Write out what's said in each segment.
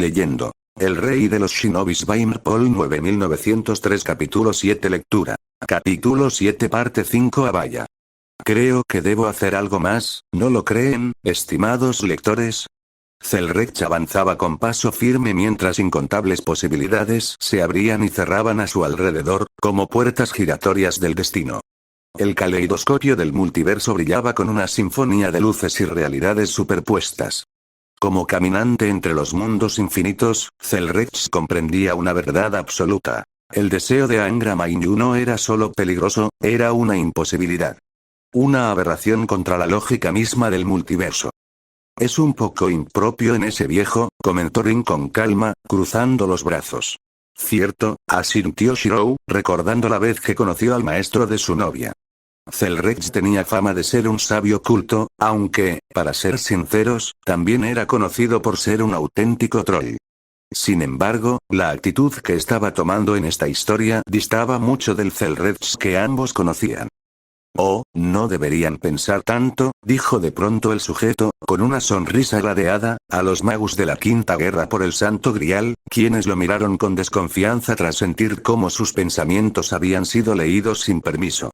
Leyendo. El rey de los shinobis Paul 9903 Capítulo 7 Lectura. Capítulo 7 Parte 5 Abaya. Creo que debo hacer algo más, ¿no lo creen, estimados lectores? Zelrech avanzaba con paso firme mientras incontables posibilidades se abrían y cerraban a su alrededor, como puertas giratorias del destino. El caleidoscopio del multiverso brillaba con una sinfonía de luces y realidades superpuestas. Como caminante entre los mundos infinitos, Zelrech comprendía una verdad absoluta. El deseo de Angra Mainyu no era solo peligroso, era una imposibilidad. Una aberración contra la lógica misma del multiverso. Es un poco impropio en ese viejo, comentó Rin con calma, cruzando los brazos. Cierto, asintió Shirou, recordando la vez que conoció al maestro de su novia. Zelrech tenía fama de ser un sabio culto, aunque, para ser sinceros, también era conocido por ser un auténtico troll. Sin embargo, la actitud que estaba tomando en esta historia distaba mucho del Zelrech que ambos conocían. Oh, no deberían pensar tanto, dijo de pronto el sujeto, con una sonrisa ladeada, a los magos de la Quinta Guerra por el Santo Grial, quienes lo miraron con desconfianza tras sentir cómo sus pensamientos habían sido leídos sin permiso.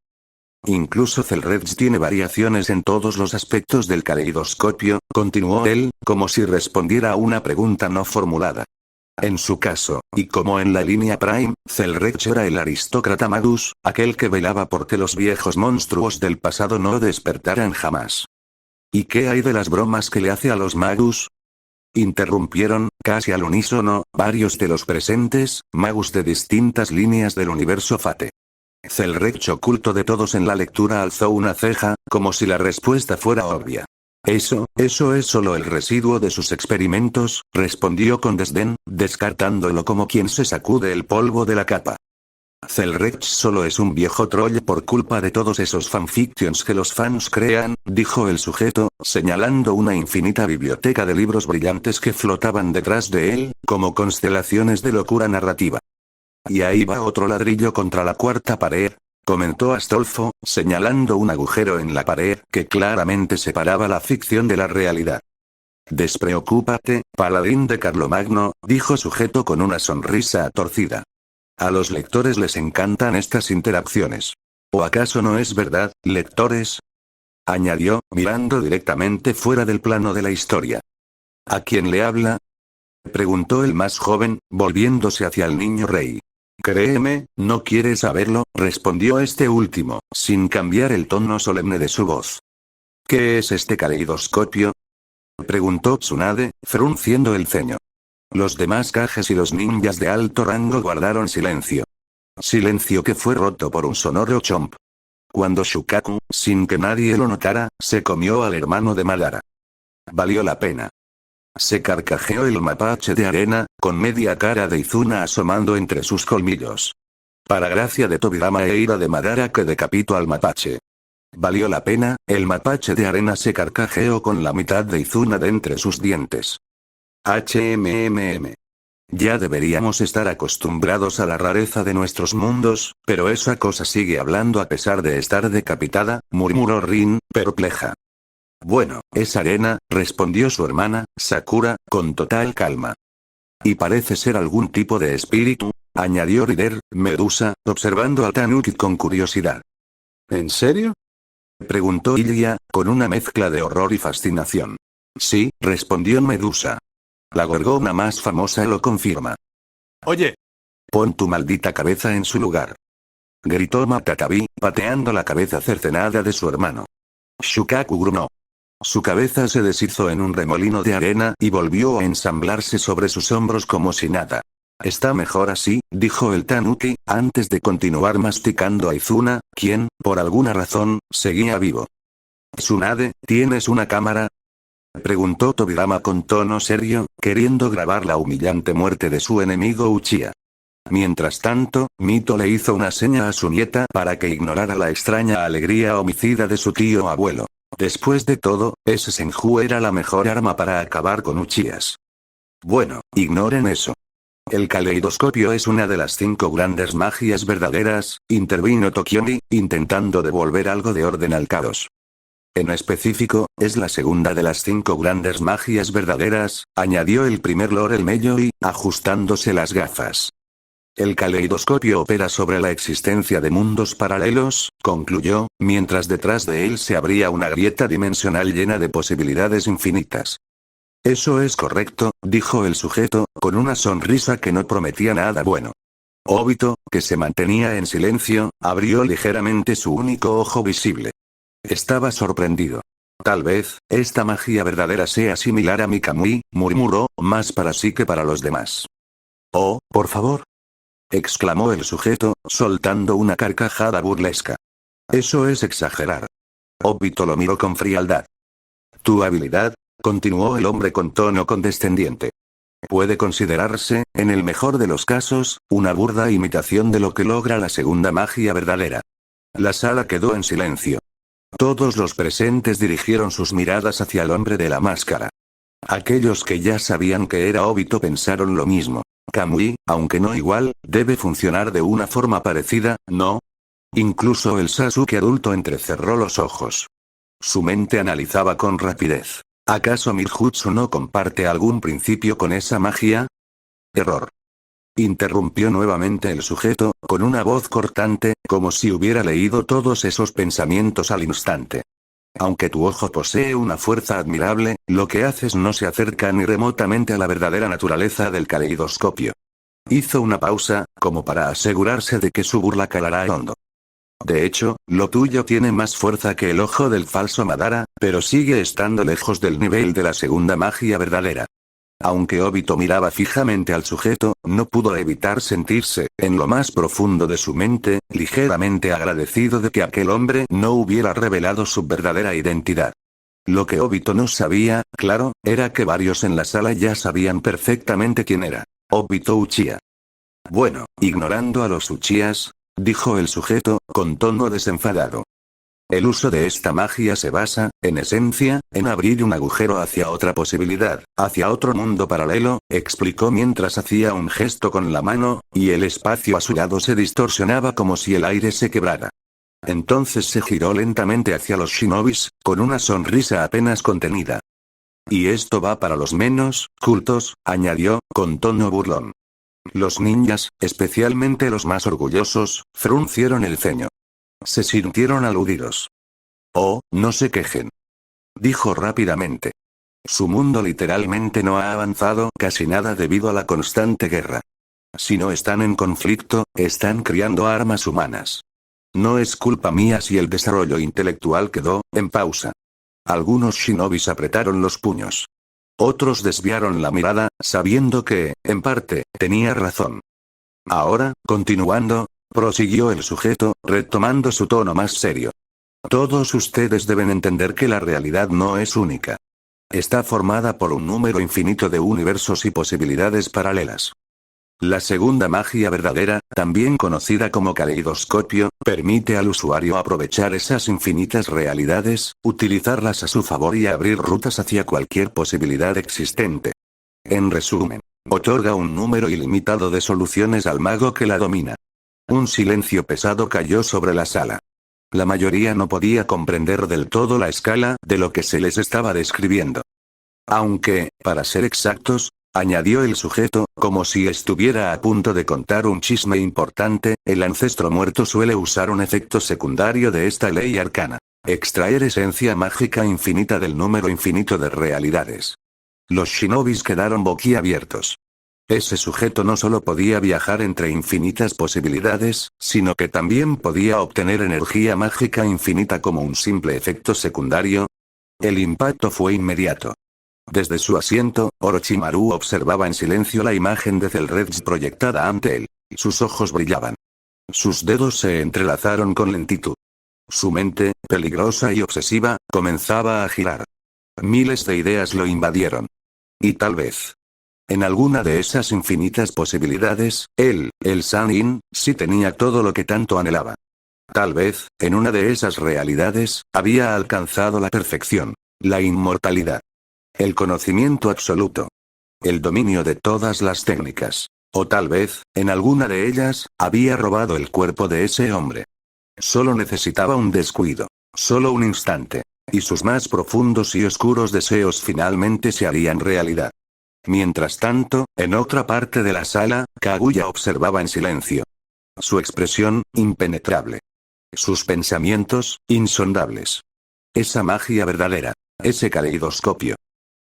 Incluso Zelrech tiene variaciones en todos los aspectos del caleidoscopio, continuó él, como si respondiera a una pregunta no formulada. En su caso, y como en la línea Prime, Zelrech era el aristócrata magus, aquel que velaba porque los viejos monstruos del pasado no despertaran jamás. ¿Y qué hay de las bromas que le hace a los magus? Interrumpieron, casi al unísono, varios de los presentes, magus de distintas líneas del universo Fate. Zelrech, oculto de todos en la lectura, alzó una ceja, como si la respuesta fuera obvia. Eso es solo el residuo de sus experimentos, respondió con desdén, descartándolo como quien se sacude el polvo de la capa. Zelrech solo es un viejo troll por culpa de todos esos fanfictions que los fans crean, dijo el sujeto, señalando una infinita biblioteca de libros brillantes que flotaban detrás de él, como constelaciones de locura narrativa. Y ahí va otro ladrillo contra la cuarta pared, comentó Astolfo, señalando un agujero en la pared que claramente separaba la ficción de la realidad. Despreocúpate, paladín de Carlomagno, dijo sujeto con una sonrisa torcida. A los lectores les encantan estas interacciones. ¿O acaso no es verdad, lectores? Añadió, mirando directamente fuera del plano de la historia. ¿A quién le habla? Preguntó el más joven, volviéndose hacia el niño rey. Créeme, no quieres saberlo, respondió este último, sin cambiar el tono solemne de su voz. ¿Qué es este caleidoscopio? Preguntó Tsunade, frunciendo el ceño. Los demás Kages y los ninjas de alto rango guardaron silencio. Silencio que fue roto por un sonoro chomp. Cuando Shukaku, sin que nadie lo notara, se comió al hermano de Madara. Valió la pena. Se carcajeó el mapache de arena, con media cara de Izuna asomando entre sus colmillos. Para gracia de Tobirama e ira de Madara que decapitó al mapache. Valió la pena, el mapache de arena se carcajeó con la mitad de Izuna de entre sus dientes. HMMM. Ya deberíamos estar acostumbrados a la rareza de nuestros mundos, pero esa cosa sigue hablando a pesar de estar decapitada, murmuró Rin, perpleja. Bueno, es arena, respondió su hermana, Sakura, con total calma. Y parece ser algún tipo de espíritu, añadió Rider, Medusa, observando a Tanuki con curiosidad. ¿En serio? Preguntó Ilya, con una mezcla de horror y fascinación. Sí, respondió Medusa. La gorgona más famosa lo confirma. Oye. Pon tu maldita cabeza en su lugar. Gritó Matatabi, pateando la cabeza cercenada de su hermano. Shukaku gruñó. Su cabeza se deshizo en un remolino de arena y volvió a ensamblarse sobre sus hombros como si nada. Está mejor así, dijo el Tanuki, antes de continuar masticando a Izuna, quien, por alguna razón, seguía vivo. Tsunade, ¿tienes una cámara? Preguntó Tobirama con tono serio, queriendo grabar la humillante muerte de su enemigo Uchiha. Mientras tanto, Mito le hizo una seña a su nieta para que ignorara la extraña alegría homicida de su tío abuelo. Después de todo, ese Senju era la mejor arma para acabar con Uchihas. Bueno, ignoren eso. El caleidoscopio es una de las 5 grandes magias verdaderas, intervino Tokiomi, intentando devolver algo de orden al caos. En específico, es la segunda de las 5 grandes magias verdaderas, añadió el primer Lord el Melloi, ajustándose las gafas. El caleidoscopio opera sobre la existencia de mundos paralelos, concluyó, mientras detrás de él se abría una grieta dimensional llena de posibilidades infinitas. Eso es correcto, dijo el sujeto, con una sonrisa que no prometía nada bueno. Obito, que se mantenía en silencio, abrió ligeramente su único ojo visible. Estaba sorprendido. Tal vez, esta magia verdadera sea similar a mi Kamui, murmuró, más para sí que para los demás. Oh, por favor, exclamó el sujeto, soltando una carcajada burlesca. Eso es exagerar. Obito lo miró con frialdad. Tu habilidad, continuó el hombre con tono condescendiente. Puede considerarse, en el mejor de los casos, una burda imitación de lo que logra la segunda magia verdadera. La sala quedó en silencio. Todos los presentes dirigieron sus miradas hacia el hombre de la máscara. Aquellos que ya sabían que era Obito pensaron lo mismo. Kamui, aunque no igual, debe funcionar de una forma parecida, ¿no? Incluso el Sasuke adulto entrecerró los ojos. Su mente analizaba con rapidez. ¿Acaso Mirjutsu no comparte algún principio con esa magia? Error. Interrumpió nuevamente el sujeto, con una voz cortante, como si hubiera leído todos esos pensamientos al instante. Aunque tu ojo posee una fuerza admirable, lo que haces no se acerca ni remotamente a la verdadera naturaleza del caleidoscopio. Hizo una pausa, como para asegurarse de que su burla calará hondo. De hecho, lo tuyo tiene más fuerza que el ojo del falso Madara, pero sigue estando lejos del nivel de la segunda magia verdadera. Aunque Obito miraba fijamente al sujeto, no pudo evitar sentirse, en lo más profundo de su mente, ligeramente agradecido de que aquel hombre no hubiera revelado su verdadera identidad. Lo que Obito no sabía, claro, era que varios en la sala ya sabían perfectamente quién era. Obito Uchiha. Bueno, ignorando a los Uchihas, dijo el sujeto, con tono desenfadado. El uso de esta magia se basa, en esencia, en abrir un agujero hacia otra posibilidad, hacia otro mundo paralelo, explicó mientras hacía un gesto con la mano, y el espacio a su lado se distorsionaba como si el aire se quebrara. Entonces se giró lentamente hacia los shinobis, con una sonrisa apenas contenida. Y esto va para los menos cultos, añadió, con tono burlón. Los ninjas, especialmente los más orgullosos, fruncieron el ceño. Se sintieron aludidos. Oh, no se quejen. Dijo rápidamente. Su mundo literalmente no ha avanzado casi nada debido a la constante guerra. Si no están en conflicto, están criando armas humanas. No es culpa mía si el desarrollo intelectual quedó en pausa. Algunos shinobis apretaron los puños. Otros desviaron la mirada, sabiendo que, en parte, tenía razón. Ahora, continuando, prosiguió el sujeto, retomando su tono más serio. Todos ustedes deben entender que la realidad no es única. Está formada por un número infinito de universos y posibilidades paralelas. La segunda magia verdadera, también conocida como caleidoscopio, permite al usuario aprovechar esas infinitas realidades, utilizarlas a su favor y abrir rutas hacia cualquier posibilidad existente. En resumen, otorga un número ilimitado de soluciones al mago que la domina. Un silencio pesado cayó sobre la sala. La mayoría no podía comprender del todo la escala de lo que se les estaba describiendo. Aunque, para ser exactos, añadió el sujeto, como si estuviera a punto de contar un chisme importante, el ancestro muerto suele usar un efecto secundario de esta ley arcana. Extraer esencia mágica infinita del número infinito de realidades. Los shinobis quedaron boquiabiertos. Ese sujeto no solo podía viajar entre infinitas posibilidades, sino que también podía obtener energía mágica infinita como un simple efecto secundario. El impacto fue inmediato. Desde su asiento, Orochimaru observaba en silencio la imagen de Zelreds proyectada ante él. Sus ojos brillaban. Sus dedos se entrelazaron con lentitud. Su mente, peligrosa y obsesiva, comenzaba a girar. Miles de ideas lo invadieron. Y tal vez, en alguna de esas infinitas posibilidades, él, el Sannin, sí tenía todo lo que tanto anhelaba. Tal vez, en una de esas realidades, había alcanzado la perfección, la inmortalidad, el conocimiento absoluto, el dominio de todas las técnicas. O tal vez, en alguna de ellas, había robado el cuerpo de ese hombre. Solo necesitaba un descuido, solo un instante. Y sus más profundos y oscuros deseos finalmente se harían realidad. Mientras tanto, en otra parte de la sala, Kaguya observaba en silencio. Su expresión, impenetrable. Sus pensamientos, insondables. Esa magia verdadera. Ese caleidoscopio.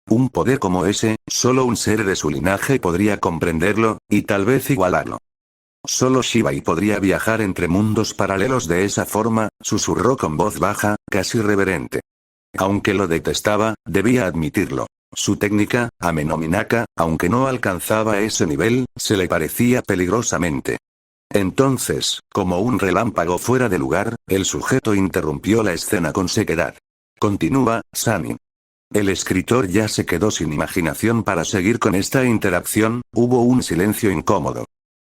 Un poder como ese, solo un ser de su linaje podría comprenderlo, y tal vez igualarlo. Solo Shibai podría viajar entre mundos paralelos de esa forma, susurró con voz baja, casi reverente. Aunque lo detestaba, debía admitirlo. Su técnica, Amenominaka, aunque no alcanzaba ese nivel, se le parecía peligrosamente. Entonces, como un relámpago fuera de lugar, el sujeto interrumpió la escena con sequedad. Continúa, Sani. El escritor ya se quedó sin imaginación para seguir con esta interacción, hubo un silencio incómodo.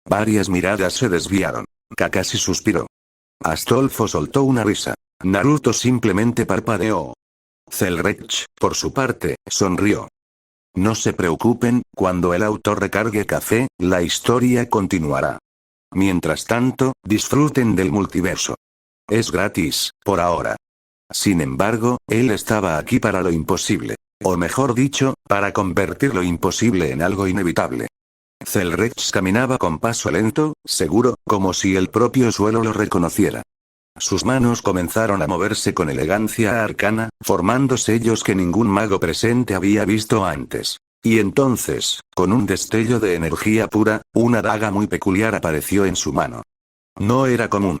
Varias miradas se desviaron. Kakashi suspiró. Astolfo soltó una risa. Naruto simplemente parpadeó. Zelrech, por su parte, sonrió. No se preocupen, cuando el autor recargue café, la historia continuará. Mientras tanto, disfruten del multiverso. Es gratis, por ahora. Sin embargo, él estaba aquí para lo imposible. O mejor dicho, para convertir lo imposible en algo inevitable. Zelrech caminaba con paso lento, seguro, como si el propio suelo lo reconociera. Sus manos comenzaron a moverse con elegancia arcana, formando sellos que ningún mago presente había visto antes. Y entonces, con un destello de energía pura, una daga muy peculiar apareció en su mano. No era común.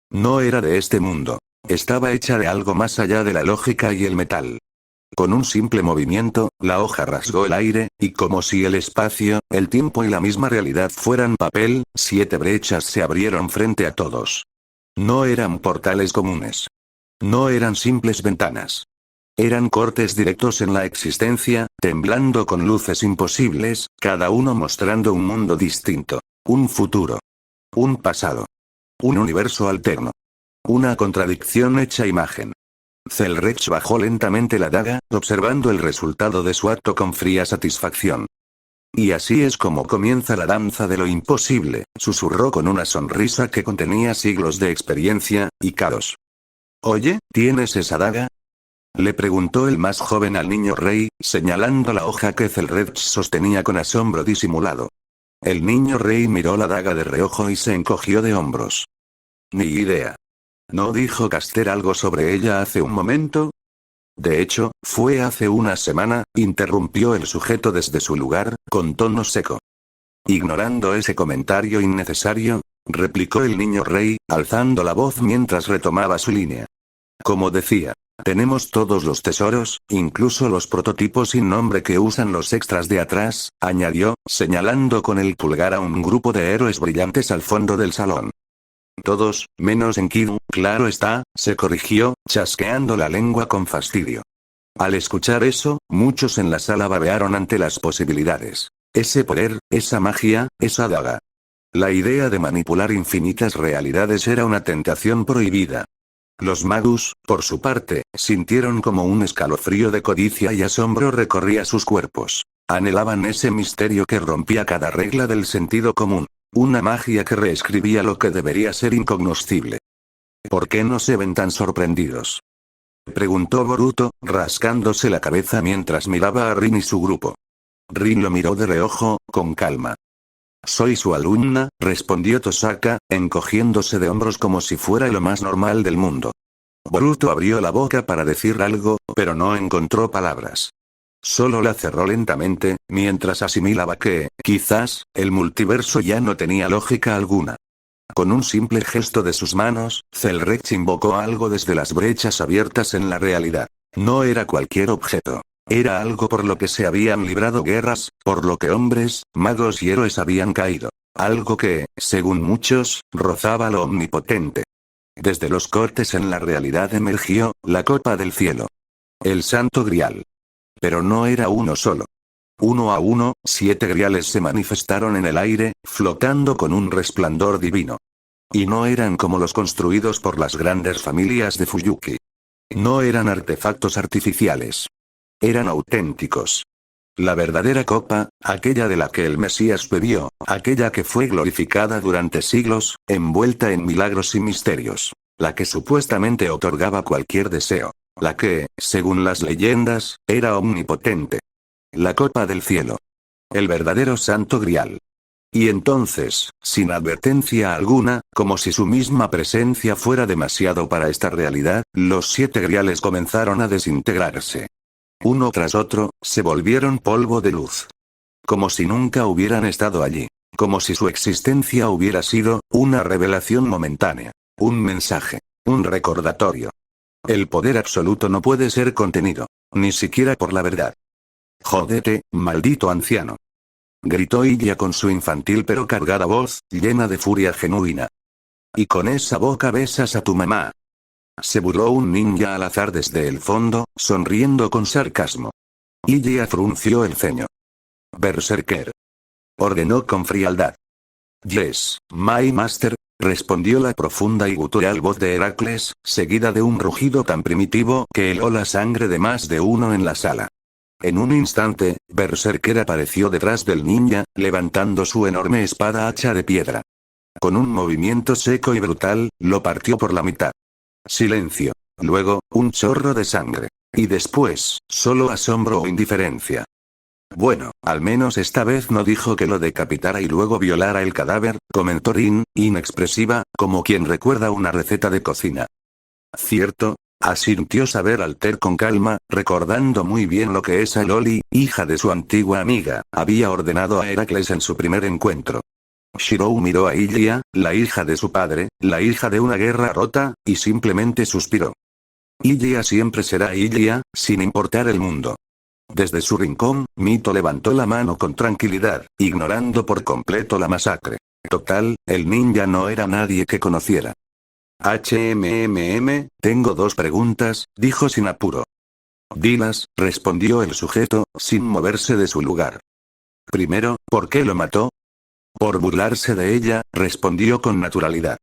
No era de este mundo. Estaba hecha de algo más allá de la lógica y el metal. Con un simple movimiento, la hoja rasgó el aire, y como si el espacio, el tiempo y la misma realidad fueran papel, 7 brechas se abrieron frente a todos. No eran portales comunes. No eran simples ventanas. Eran cortes directos en la existencia, temblando con luces imposibles, cada uno mostrando un mundo distinto. Un futuro. Un pasado. Un universo alterno. Una contradicción hecha imagen. Zelrech bajó lentamente la daga, observando el resultado de su acto con fría satisfacción. Y así es como comienza la danza de lo imposible, susurró con una sonrisa que contenía siglos de experiencia, y caos. Oye, ¿tienes esa daga? Le preguntó el más joven al niño rey, señalando la hoja que Zelrech sostenía con asombro disimulado. El niño rey miró la daga de reojo y se encogió de hombros. Ni idea. ¿No dijo Caster algo sobre ella hace un momento? De hecho, fue hace una semana, interrumpió el sujeto desde su lugar, con tono seco. Ignorando ese comentario innecesario, replicó el niño rey, alzando la voz mientras retomaba su línea. Como decía, tenemos todos los tesoros, incluso los prototipos sin nombre que usan los extras de atrás, añadió, señalando con el pulgar a un grupo de héroes brillantes al fondo del salón. Todos, menos Enkidu, claro está, se corrigió, chasqueando la lengua con fastidio. Al escuchar eso, muchos en la sala babearon ante las posibilidades. Ese poder, esa magia, esa daga. La idea de manipular infinitas realidades era una tentación prohibida. Los magus, por su parte, sintieron como un escalofrío de codicia y asombro recorría sus cuerpos. Anhelaban ese misterio que rompía cada regla del sentido común. Una magia que reescribía lo que debería ser incognoscible. ¿Por qué no se ven tan sorprendidos? Preguntó Boruto, rascándose la cabeza mientras miraba a Rin y su grupo. Rin lo miró de reojo, con calma. Soy su alumna, respondió Tosaka, encogiéndose de hombros como si fuera lo más normal del mundo. Boruto abrió la boca para decir algo, pero no encontró palabras. Solo la cerró lentamente, mientras asimilaba que, quizás, el multiverso ya no tenía lógica alguna. Con un simple gesto de sus manos, Zelrech invocó algo desde las brechas abiertas en la realidad. No era cualquier objeto. Era algo por lo que se habían librado guerras, por lo que hombres, magos y héroes habían caído. Algo que, según muchos, rozaba lo omnipotente. Desde los cortes en la realidad emergió, la copa del cielo. El Santo Grial. Pero no era uno solo. Uno a uno, 7 griales se manifestaron en el aire, flotando con un resplandor divino. Y no eran como los construidos por las grandes familias de Fuyuki. No eran artefactos artificiales. Eran auténticos. La verdadera copa, aquella de la que el Mesías bebió, aquella que fue glorificada durante siglos, envuelta en milagros y misterios. La que supuestamente otorgaba cualquier deseo. La que, según las leyendas, era omnipotente. La copa del cielo. El verdadero santo grial. Y entonces, sin advertencia alguna, como si su misma presencia fuera demasiado para esta realidad, los 7 griales comenzaron a desintegrarse. Uno tras otro, se volvieron polvo de luz. Como si nunca hubieran estado allí. Como si su existencia hubiera sido una revelación momentánea. Un mensaje. Un recordatorio. El poder absoluto no puede ser contenido. Ni siquiera por la verdad. Jódete, maldito anciano. Gritó Ilya con su infantil pero cargada voz, llena de furia genuina. Y con esa boca besas a tu mamá. Se burló un ninja al azar desde el fondo, sonriendo con sarcasmo. Ilya frunció el ceño. Berserker. Ordenó con frialdad. Yes, my master, respondió la profunda y gutural voz de Heracles, seguida de un rugido tan primitivo que heló la sangre de más de uno en la sala. En un instante, Berserker apareció detrás del ninja, levantando su enorme espada hacha de piedra. Con un movimiento seco y brutal, lo partió por la mitad. Silencio. Luego, un chorro de sangre. Y después, solo asombro o indiferencia. Bueno, al menos esta vez no dijo que lo decapitara y luego violara el cadáver, comentó Rin, inexpresiva, como quien recuerda una receta de cocina. ¿Cierto? Asintió Saber Alter con calma, recordando muy bien lo que esa Loli, hija de su antigua amiga, había ordenado a Heracles en su primer encuentro. Shirou miró a Ilya, la hija de su padre, la hija de una guerra rota, y simplemente suspiró. Ilya siempre será Ilya, sin importar el mundo. Desde su rincón, Mito levantó la mano con tranquilidad, ignorando por completo la masacre. Total, el ninja no era nadie que conociera. Tengo 2 preguntas, dijo sin apuro. Dilas, respondió el sujeto, sin moverse de su lugar. Primero, ¿por qué lo mató? Por burlarse de ella, respondió con naturalidad.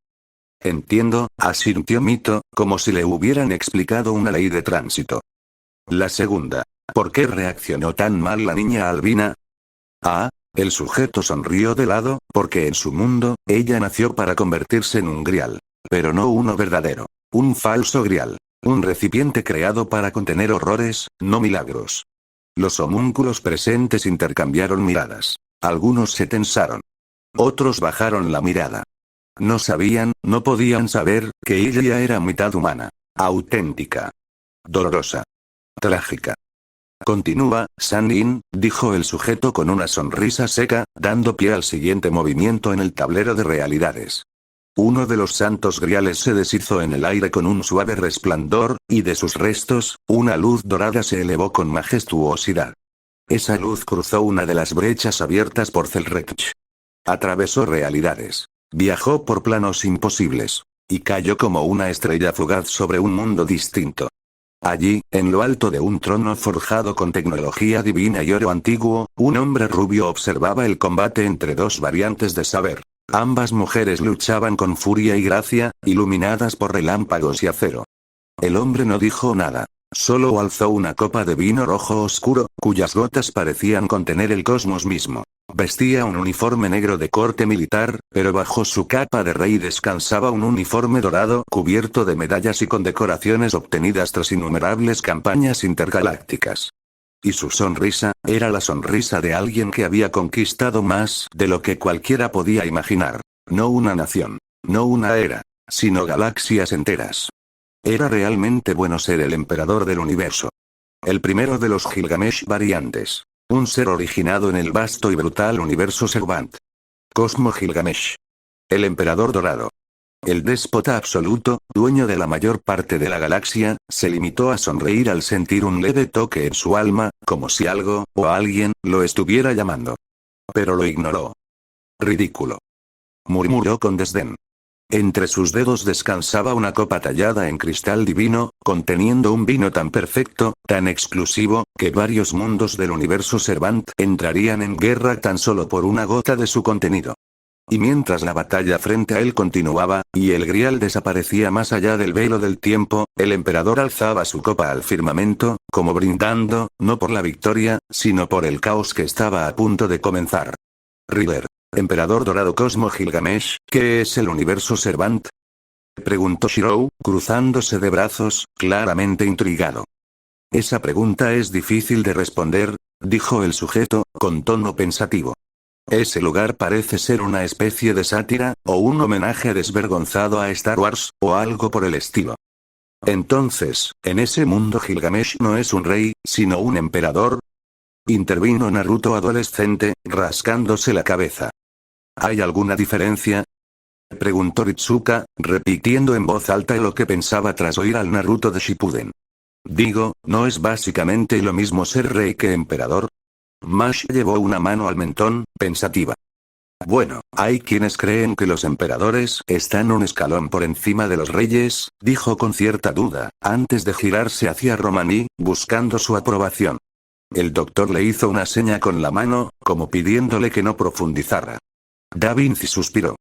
Entiendo, asintió Mito, como si le hubieran explicado una ley de tránsito. La segunda, ¿por qué reaccionó tan mal la niña albina? Ah, el sujeto sonrió de lado, porque en su mundo, ella nació para convertirse en un grial. Pero no uno verdadero. Un falso grial. Un recipiente creado para contener horrores, no milagros. Los homúnculos presentes intercambiaron miradas. Algunos se tensaron. Otros bajaron la mirada. No sabían, no podían saber, que ella era mitad humana. Auténtica. Dolorosa. Trágica. Continúa, Sanin, dijo el sujeto con una sonrisa seca, dando pie al siguiente movimiento en el tablero de realidades. Uno de los santos griales se deshizo en el aire con un suave resplandor, y de sus restos, una luz dorada se elevó con majestuosidad. Esa luz cruzó una de las brechas abiertas por Zelrech. Atravesó realidades. Viajó por planos imposibles. Y cayó como una estrella fugaz sobre un mundo distinto. Allí, en lo alto de un trono forjado con tecnología divina y oro antiguo, un hombre rubio observaba el combate entre 2 variantes de Saber. Ambas mujeres luchaban con furia y gracia, iluminadas por relámpagos y acero. El hombre no dijo nada. Solo alzó una copa de vino rojo oscuro, cuyas gotas parecían contener el cosmos mismo. Vestía un uniforme negro de corte militar, pero bajo su capa de rey descansaba un uniforme dorado cubierto de medallas y condecoraciones obtenidas tras innumerables campañas intergalácticas. Y su sonrisa, era la sonrisa de alguien que había conquistado más de lo que cualquiera podía imaginar. No una nación. No una era. Sino galaxias enteras. Era realmente bueno ser el emperador del universo. El primero de los Gilgamesh variantes. Un ser originado en el vasto y brutal universo Servant. Cosmo Gilgamesh. El emperador dorado. El déspota absoluto, dueño de la mayor parte de la galaxia, se limitó a sonreír al sentir un leve toque en su alma, como si algo, o alguien, lo estuviera llamando. Pero lo ignoró. Ridículo. Murmuró con desdén. Entre sus dedos descansaba una copa tallada en cristal divino, conteniendo un vino tan perfecto, tan exclusivo, que varios mundos del universo Servant entrarían en guerra tan solo por una gota de su contenido. Y mientras la batalla frente a él continuaba, y el grial desaparecía más allá del velo del tiempo, el emperador alzaba su copa al firmamento, como brindando, no por la victoria, sino por el caos que estaba a punto de comenzar. River. Emperador dorado Cosmo Gilgamesh, ¿qué es el universo Servant? Preguntó Shirou, cruzándose de brazos, claramente intrigado. Esa pregunta es difícil de responder, dijo el sujeto, con tono pensativo. Ese lugar parece ser una especie de sátira, o un homenaje desvergonzado a Star Wars, o algo por el estilo. Entonces, en ese mundo Gilgamesh no es un rey, sino un emperador. Intervino Naruto adolescente, rascándose la cabeza. ¿Hay alguna diferencia? Preguntó Ritsuka, repitiendo en voz alta lo que pensaba tras oír al Naruto de Shippuden. Digo, ¿no es básicamente lo mismo ser rey que emperador? Mash llevó una mano al mentón, pensativa. Bueno, hay quienes creen que los emperadores están un escalón por encima de los reyes, dijo con cierta duda, antes de girarse hacia Romaní, buscando su aprobación. El doctor le hizo una seña con la mano, como pidiéndole que no profundizara. Da Vinci suspiró.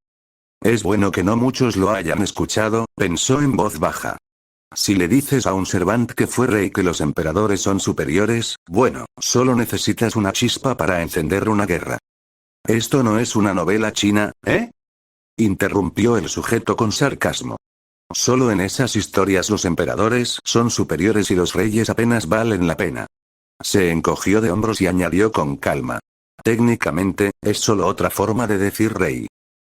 Es bueno que no muchos lo hayan escuchado, pensó en voz baja. Si le dices a un Servant que fue rey que los emperadores son superiores, bueno, solo necesitas una chispa para encender una guerra. Esto no es una novela china, ¿eh? Interrumpió el sujeto con sarcasmo. Solo en esas historias los emperadores son superiores y los reyes apenas valen la pena. Se encogió de hombros y añadió con calma. Técnicamente, es solo otra forma de decir rey.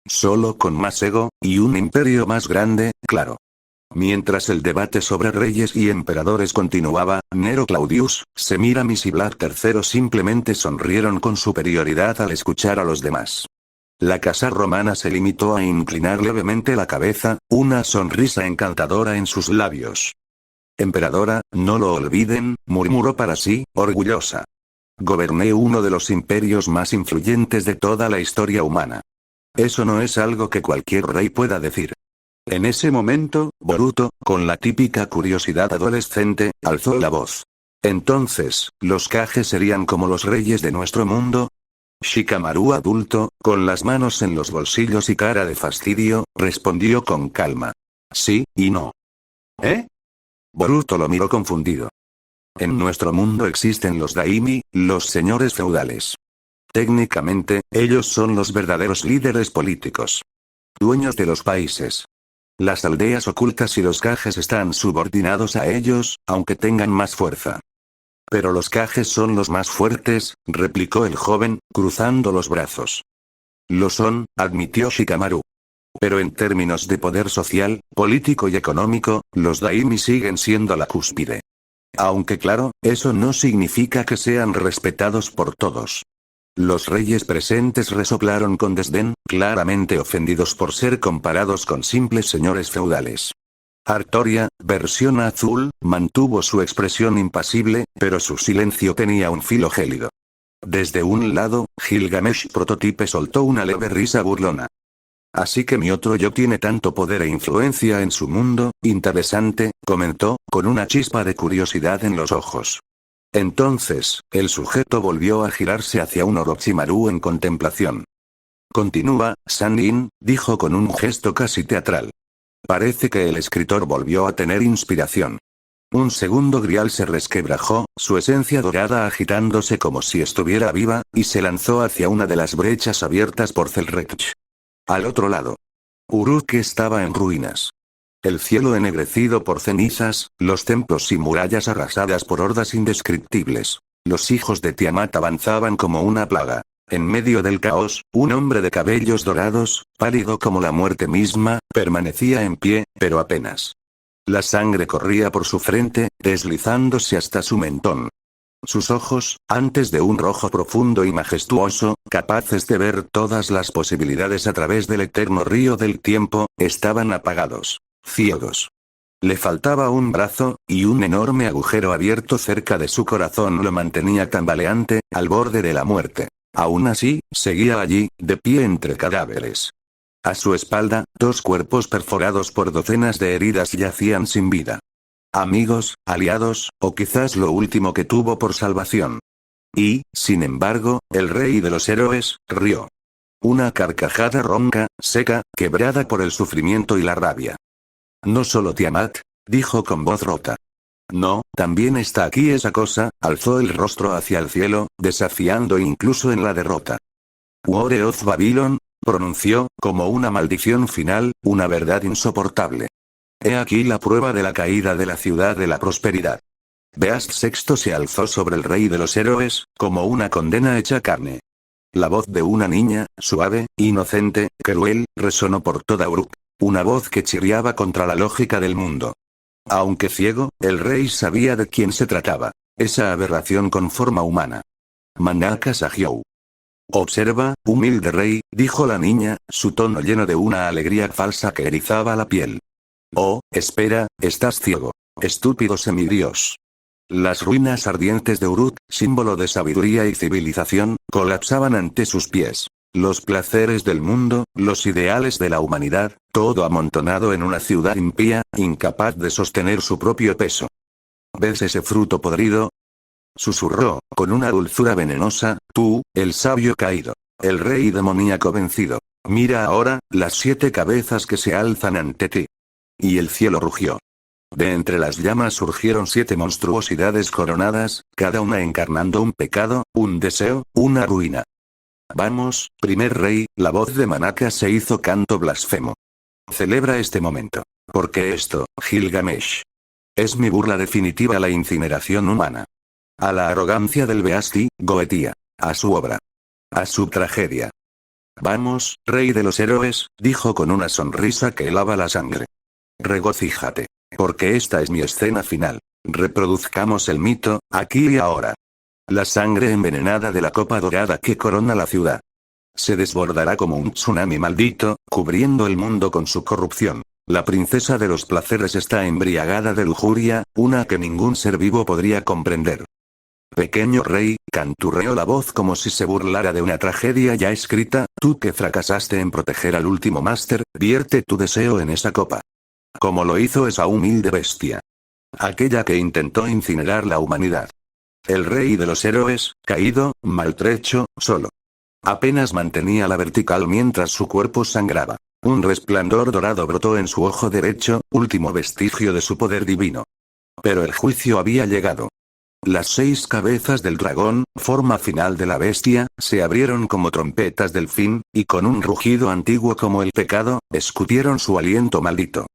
Solo con más ego, y un imperio más grande, claro. Mientras el debate sobre reyes y emperadores continuaba, Nero Claudius, Semiramis y Vlad III simplemente sonrieron con superioridad al escuchar a los demás. La casa romana se limitó a inclinar levemente la cabeza, una sonrisa encantadora en sus labios. Emperadora, no lo olviden, murmuró para sí, orgullosa. Goberné uno de los imperios más influyentes de toda la historia humana. Eso no es algo que cualquier rey pueda decir. En ese momento, Boruto, con la típica curiosidad adolescente, alzó la voz. Entonces, ¿los Kage serían como los reyes de nuestro mundo? Shikamaru adulto, con las manos en los bolsillos y cara de fastidio, respondió con calma. Sí, y no. ¿Eh? Boruto lo miró confundido. En nuestro mundo existen los daimi, los señores feudales. Técnicamente, ellos son los verdaderos líderes políticos. Dueños de los países. Las aldeas ocultas y los Kages están subordinados a ellos, aunque tengan más fuerza. Pero los Kages son los más fuertes, replicó el joven, cruzando los brazos. Lo son, admitió Shikamaru. Pero en términos de poder social, político y económico, los daimi siguen siendo la cúspide. Aunque claro, eso no significa que sean respetados por todos. Los reyes presentes resoplaron con desdén, claramente ofendidos por ser comparados con simples señores feudales. Artoria, versión azul, mantuvo su expresión impasible, pero su silencio tenía un filo gélido. Desde un lado, Gilgamesh Prototype soltó una leve risa burlona. Así que mi otro yo tiene tanto poder e influencia en su mundo, interesante, comentó, con una chispa de curiosidad en los ojos. Entonces, el sujeto volvió a girarse hacia un Orochimaru en contemplación. Continúa, Sannin, dijo con un gesto casi teatral. Parece que el escritor volvió a tener inspiración. Un segundo grial se resquebrajó, su esencia dorada agitándose como si estuviera viva, y se lanzó hacia una de las brechas abiertas por Zelrech. Al otro lado. Uruk estaba en ruinas. El cielo ennegrecido por cenizas, los templos y murallas arrasadas por hordas indescriptibles. Los hijos de Tiamat avanzaban como una plaga. En medio del caos, un hombre de cabellos dorados, pálido como la muerte misma, permanecía en pie, pero apenas. La sangre corría por su frente, deslizándose hasta su mentón. Sus ojos, antes de un rojo profundo y majestuoso, capaces de ver todas las posibilidades a través del eterno río del tiempo, estaban apagados. Ciegos. Le faltaba un brazo, y un enorme agujero abierto cerca de su corazón lo mantenía tambaleante, al borde de la muerte. Aún así, seguía allí, de pie entre cadáveres. A su espalda, dos cuerpos perforados por docenas de heridas yacían sin vida. Amigos, aliados, o quizás lo último que tuvo por salvación. Y, sin embargo, el rey de los héroes, rió. Una carcajada ronca, seca, quebrada por el sufrimiento y la rabia. No solo Tiamat, dijo con voz rota. No, también está aquí esa cosa, alzó el rostro hacia el cielo, desafiando incluso en la derrota. War of Babylon, Pronunció, como una maldición final, una verdad insoportable. He aquí la prueba de la caída de la ciudad de la prosperidad. Beast VI se alzó sobre el rey de los héroes, como una condena hecha carne. La voz de una niña, suave, inocente, cruel, resonó por toda Uruk. Una voz que chirriaba contra la lógica del mundo. Aunque ciego, el rey sabía de quién se trataba. Esa aberración con forma humana. Manaka Sahyou. Observa, humilde rey, dijo la niña, su tono lleno de una alegría falsa que erizaba la piel. Oh, espera, estás ciego. Estúpido semidios. Las ruinas ardientes de Uruk, símbolo de sabiduría y civilización, colapsaban ante sus pies. Los placeres del mundo, los ideales de la humanidad, todo amontonado en una ciudad impía, incapaz de sostener su propio peso. ¿Ves ese fruto podrido? Susurró, con una dulzura venenosa, tú, el sabio caído. El rey demoníaco vencido. Mira ahora, las 7 cabezas que se alzan ante ti. Y el cielo rugió. De entre las llamas surgieron 7 monstruosidades coronadas, cada una encarnando un pecado, un deseo, una ruina. Vamos, primer rey, la voz de Manaka se hizo canto blasfemo. Celebra este momento. Porque esto, Gilgamesh, es mi burla definitiva a la incineración humana. A la arrogancia del Beasti, Goetía. A su obra. A su tragedia. Vamos, rey de los héroes, dijo con una sonrisa que helaba la sangre. Regocíjate. Porque esta es mi escena final. Reproduzcamos el mito, aquí y ahora. La sangre envenenada de la copa dorada que corona la ciudad. Se desbordará como un tsunami maldito, cubriendo el mundo con su corrupción. La princesa de los placeres está embriagada de lujuria, una que ningún ser vivo podría comprender. Pequeño rey, canturreó la voz como si se burlara de una tragedia ya escrita, tú que fracasaste en proteger al último máster, vierte tu deseo en esa copa. Como lo hizo esa humilde bestia. Aquella que intentó incinerar la humanidad. El rey de los héroes, caído, maltrecho, solo. Apenas mantenía la vertical mientras su cuerpo sangraba. Un resplandor dorado brotó en su ojo derecho, último vestigio de su poder divino. Pero el juicio había llegado. Las 6 cabezas del dragón, forma final de la bestia, se abrieron como trompetas del fin, y con un rugido antiguo como el pecado, escupieron su aliento maldito.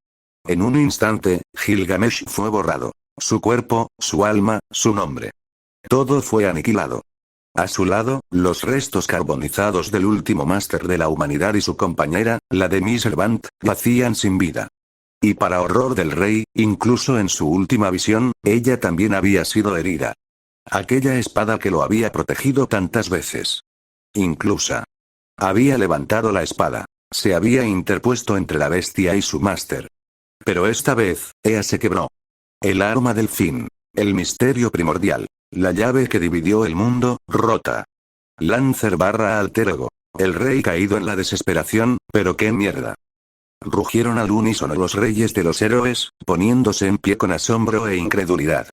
En un instante, Gilgamesh fue borrado. Su cuerpo, su alma, su nombre. Todo fue aniquilado. A su lado, los restos carbonizados del último máster de la humanidad y su compañera, la de Miservant, yacían sin vida. Y para horror del rey, incluso en su última visión, ella también había sido herida. Aquella espada que lo había protegido tantas veces. Incluso. Había levantado la espada. Se había interpuesto entre la bestia y su máster. Pero esta vez, ella se quebró. El arma del fin. El misterio primordial. La llave que dividió el mundo, rota. Lancer barra alter ego. El rey caído en la desesperación, pero qué mierda. Rugieron al unísono los reyes de los héroes, poniéndose en pie con asombro e incredulidad.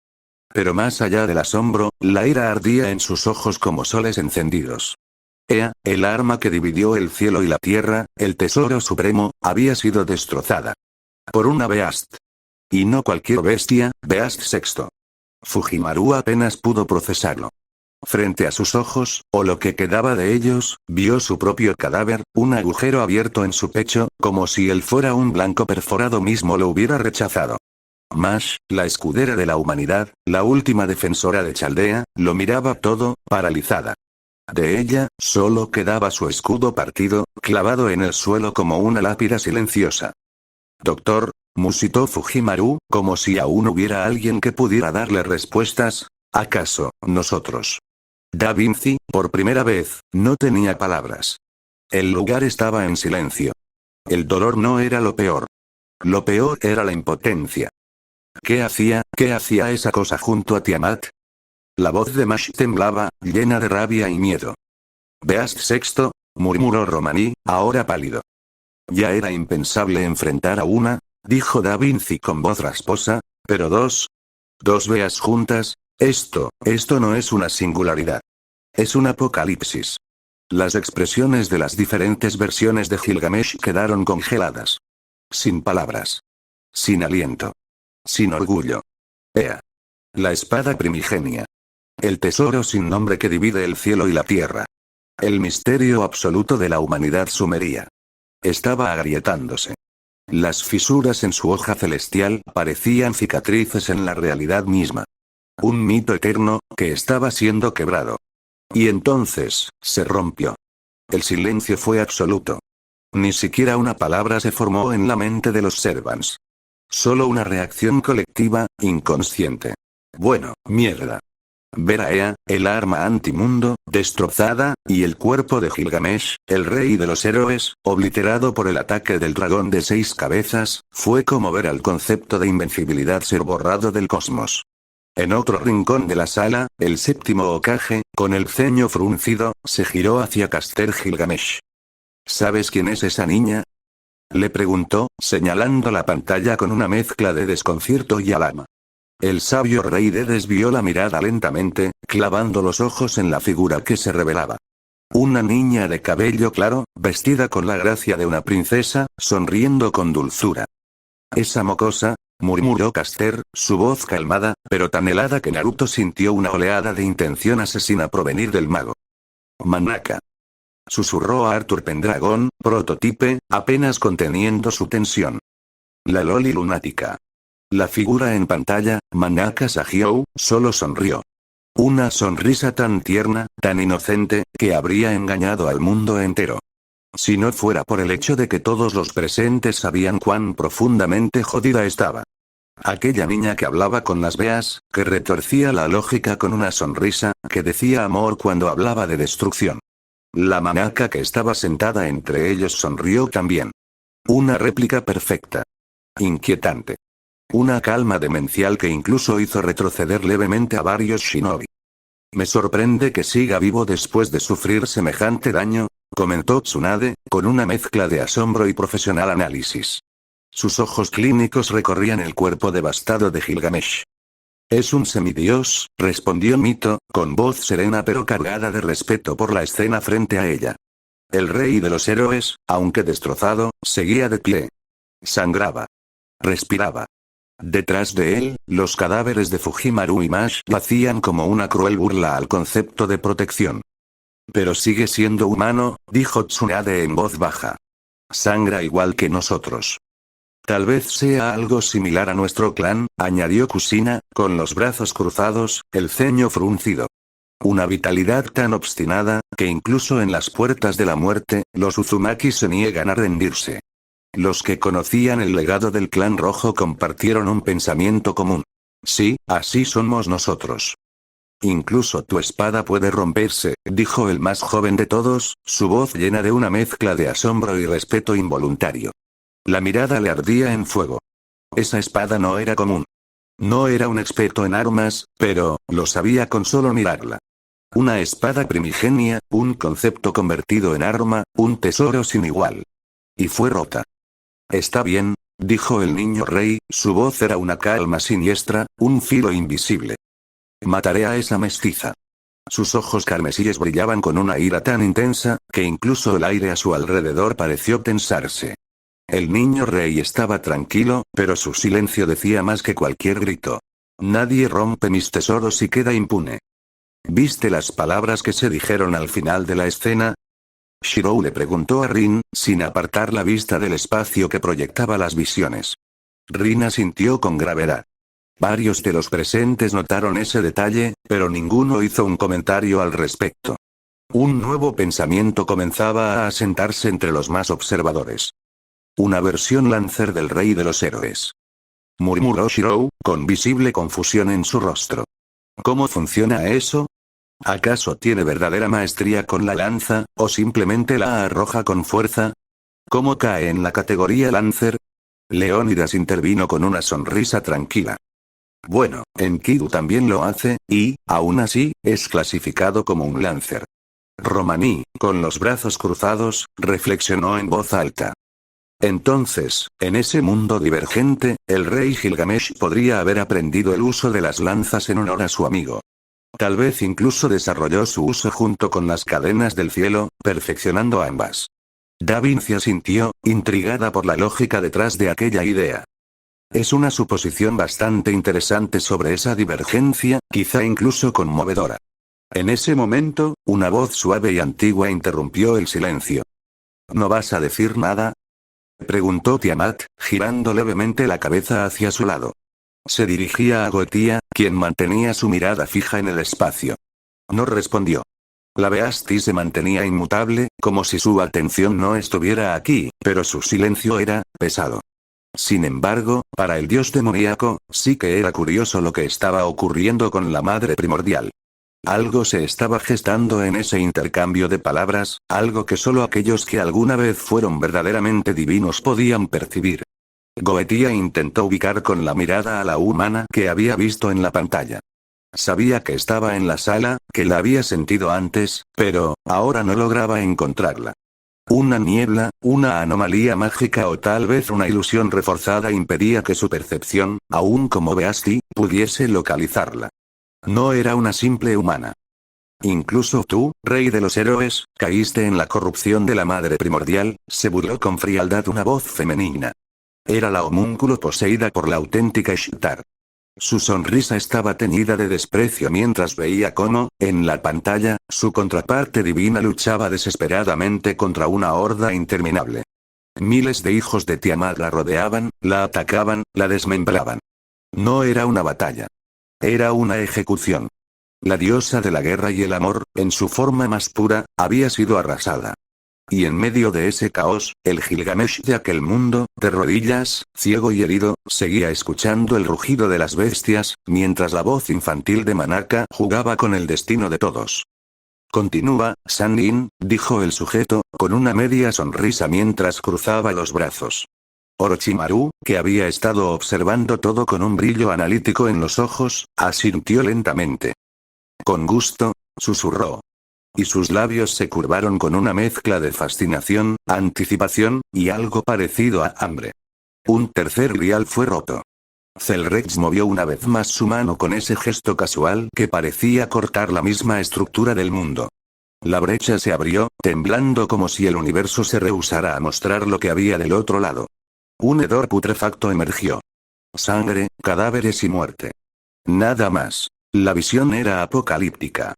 Pero más allá del asombro, la ira ardía en sus ojos como soles encendidos. Ea, el arma que dividió el cielo y la tierra, el tesoro supremo, había sido destrozada. Por una Beast. Y no cualquier bestia, Beast VI. Fujimaru apenas pudo procesarlo. Frente a sus ojos, o lo que quedaba de ellos, vio su propio cadáver, un agujero abierto en su pecho, como si él fuera un blanco perforado mismo lo hubiera rechazado. Mash, la escudera de la humanidad, la última defensora de Chaldea, lo miraba todo, paralizada. De ella, solo quedaba su escudo partido, clavado en el suelo como una lápida silenciosa. Doctor, musitó Fujimaru, como si aún hubiera alguien que pudiera darle respuestas. ¿Acaso, nosotros? Da Vinci, por primera vez, no tenía palabras. El lugar estaba en silencio. El dolor no era lo peor. Lo peor era la impotencia. ¿Qué hacía esa cosa junto a Tiamat? La voz de Mash temblaba, llena de rabia y miedo. Beast VI, murmuró Romaní, ahora pálido. Ya era impensable enfrentar a una, dijo Da Vinci con voz rasposa, pero dos Beas juntas, esto no es una singularidad. Es un apocalipsis. Las expresiones de las diferentes versiones de Gilgamesh quedaron congeladas. Sin palabras. Sin aliento. Sin orgullo. Ea. La espada primigenia. El tesoro sin nombre que divide el cielo y la tierra. El misterio absoluto de la humanidad sumeria estaba agrietándose. Las fisuras en su hoja celestial parecían cicatrices en la realidad misma. Un mito eterno, que estaba siendo quebrado. Y entonces, se rompió. El silencio fue absoluto. Ni siquiera una palabra se formó en la mente de los Servants. Solo una reacción colectiva, inconsciente. Bueno, mierda. Ver a Ea, el arma antimundo, destrozada, y el cuerpo de Gilgamesh, el rey de los héroes, obliterado por el ataque del dragón de 6 cabezas, fue como ver al concepto de invencibilidad ser borrado del cosmos. En otro rincón de la sala, el séptimo Hokage, con el ceño fruncido, se giró hacia Caster Gilgamesh. ¿Sabes quién es esa niña? Le preguntó, señalando la pantalla con una mezcla de desconcierto y alama. El sabio rey desvió la mirada lentamente, clavando los ojos en la figura que se revelaba. Una niña de cabello claro, vestida con la gracia de una princesa, sonriendo con dulzura. Esa mocosa, murmuró Caster, su voz calmada, pero tan helada que Naruto sintió una oleada de intención asesina provenir del mago. Manaka. Susurró a Arthur Pendragon, prototipe, apenas conteniendo su tensión. La loli lunática. La figura en pantalla, Manaka Sahyou, solo sonrió. Una sonrisa tan tierna, tan inocente, que habría engañado al mundo entero. Si no fuera por el hecho de que todos los presentes sabían cuán profundamente jodida estaba. Aquella niña que hablaba con las veas, que retorcía la lógica con una sonrisa, que decía amor cuando hablaba de destrucción. La Manaka que estaba sentada entre ellos sonrió también. Una réplica perfecta. Inquietante. Una calma demencial que incluso hizo retroceder levemente a varios shinobi. Me sorprende que siga vivo después de sufrir semejante daño, comentó Tsunade, con una mezcla de asombro y profesional análisis. Sus ojos clínicos recorrían el cuerpo devastado de Gilgamesh. Es un semidios, respondió Mito, con voz serena pero cargada de respeto por la escena frente a ella. El rey de los héroes, aunque destrozado, seguía de pie. Sangraba. Respiraba. Detrás de él, los cadáveres de Fujimaru y Mash yacían como una cruel burla al concepto de protección. Pero sigue siendo humano, dijo Tsunade en voz baja. Sangra igual que nosotros. Tal vez sea algo similar a nuestro clan, añadió Kusina, con los brazos cruzados, el ceño fruncido. Una vitalidad tan obstinada, que incluso en las puertas de la muerte, los Uzumaki se niegan a rendirse. Los que conocían el legado del clan rojo compartieron un pensamiento común. Sí, así somos nosotros. Incluso tu espada puede romperse, dijo el más joven de todos, su voz llena de una mezcla de asombro y respeto involuntario. La mirada le ardía en fuego. Esa espada no era común. No era un experto en armas, pero, lo sabía con solo mirarla. Una espada primigenia, un concepto convertido en arma, un tesoro sin igual. Y fue rota. Está bien, dijo el niño rey, su voz era una calma siniestra, un filo invisible. Mataré a esa mestiza. Sus ojos carmesíes brillaban con una ira tan intensa, que incluso el aire a su alrededor pareció tensarse. El niño rey estaba tranquilo, pero su silencio decía más que cualquier grito. Nadie rompe mis tesoros y queda impune. ¿Viste las palabras que se dijeron al final de la escena? Shirou le preguntó a Rin, sin apartar la vista del espacio que proyectaba las visiones. Rin asintió con gravedad. Varios de los presentes notaron ese detalle, pero ninguno hizo un comentario al respecto. Un nuevo pensamiento comenzaba a asentarse entre los más observadores. Una versión Lancer del rey de los héroes. Murmuró Shirou, con visible confusión en su rostro. ¿Cómo funciona eso? ¿Acaso tiene verdadera maestría con la lanza, o simplemente la arroja con fuerza? ¿Cómo cae en la categoría Lancer? Leónidas intervino con una sonrisa tranquila. Bueno, Enkidu también lo hace, y, aún así, es clasificado como un Lancer. Romaní, con los brazos cruzados, reflexionó en voz alta. Entonces, en ese mundo divergente, el rey Gilgamesh podría haber aprendido el uso de las lanzas en honor a su amigo. Tal vez incluso desarrolló su uso junto con las cadenas del cielo, perfeccionando ambas. Da Vinci asintió, intrigada por la lógica detrás de aquella idea. Es una suposición bastante interesante sobre esa divergencia, quizá incluso conmovedora. En ese momento, una voz suave y antigua interrumpió el silencio. ¿No vas a decir nada?, preguntó Tiamat, girando levemente la cabeza hacia su lado. Se dirigía a Goetia, quien mantenía su mirada fija en el espacio. No respondió. La Beasti se mantenía inmutable, como si su atención no estuviera aquí, pero su silencio era pesado. Sin embargo, para el dios demoníaco, sí que era curioso lo que estaba ocurriendo con la madre primordial. Algo se estaba gestando en ese intercambio de palabras, algo que solo aquellos que alguna vez fueron verdaderamente divinos podían percibir. Goetia intentó ubicar con la mirada a la humana que había visto en la pantalla. Sabía que estaba en la sala, que la había sentido antes, pero ahora no lograba encontrarla. Una niebla, una anomalía mágica o tal vez una ilusión reforzada impedía que su percepción, aún como Beasti, pudiese localizarla. No era una simple humana. Incluso tú, rey de los héroes, caíste en la corrupción de la madre primordial, se burló con frialdad una voz femenina. Era la homúnculo poseída por la auténtica Ishtar. Su sonrisa estaba teñida de desprecio mientras veía cómo, en la pantalla, su contraparte divina luchaba desesperadamente contra una horda interminable. Miles de hijos de Tiamat la rodeaban, la atacaban, la desmembraban. No era una batalla. Era una ejecución. La diosa de la guerra y el amor, en su forma más pura, había sido arrasada. Y en medio de ese caos, el Gilgamesh de aquel mundo, de rodillas, ciego y herido, seguía escuchando el rugido de las bestias, mientras la voz infantil de Manaka jugaba con el destino de todos. Continúa, Sannin, dijo el sujeto, con una media sonrisa mientras cruzaba los brazos. Orochimaru, que había estado observando todo con un brillo analítico en los ojos, asintió lentamente. Con gusto, susurró. Y sus labios se curvaron con una mezcla de fascinación, anticipación, y algo parecido a hambre. Un tercer grial fue roto. Celrex movió una vez más su mano con ese gesto casual que parecía cortar la misma estructura del mundo. La brecha se abrió, temblando como si el universo se rehusara a mostrar lo que había del otro lado. Un hedor putrefacto emergió. Sangre, cadáveres y muerte. Nada más. La visión era apocalíptica.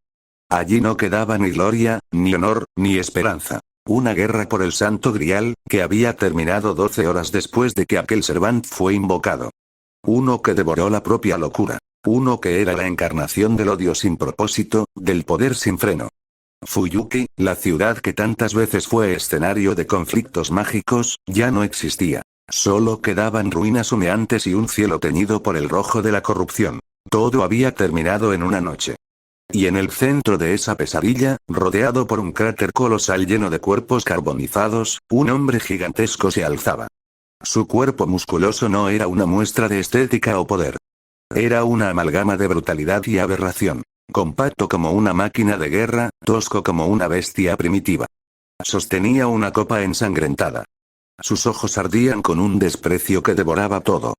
Allí no quedaba ni gloria, ni honor, ni esperanza. Una guerra por el Santo Grial, que había terminado 12 horas después de que aquel Servant fue invocado. Uno que devoró la propia locura. Uno que era la encarnación del odio sin propósito, del poder sin freno. Fuyuki, la ciudad que tantas veces fue escenario de conflictos mágicos, ya no existía. Solo quedaban ruinas humeantes y un cielo teñido por el rojo de la corrupción. Todo había terminado en una noche. Y en el centro de esa pesadilla, rodeado por un cráter colosal lleno de cuerpos carbonizados, un hombre gigantesco se alzaba. Su cuerpo musculoso no era una muestra de estética o poder. Era una amalgama de brutalidad y aberración. Compacto como una máquina de guerra, tosco como una bestia primitiva. Sostenía una copa ensangrentada. Sus ojos ardían con un desprecio que devoraba todo.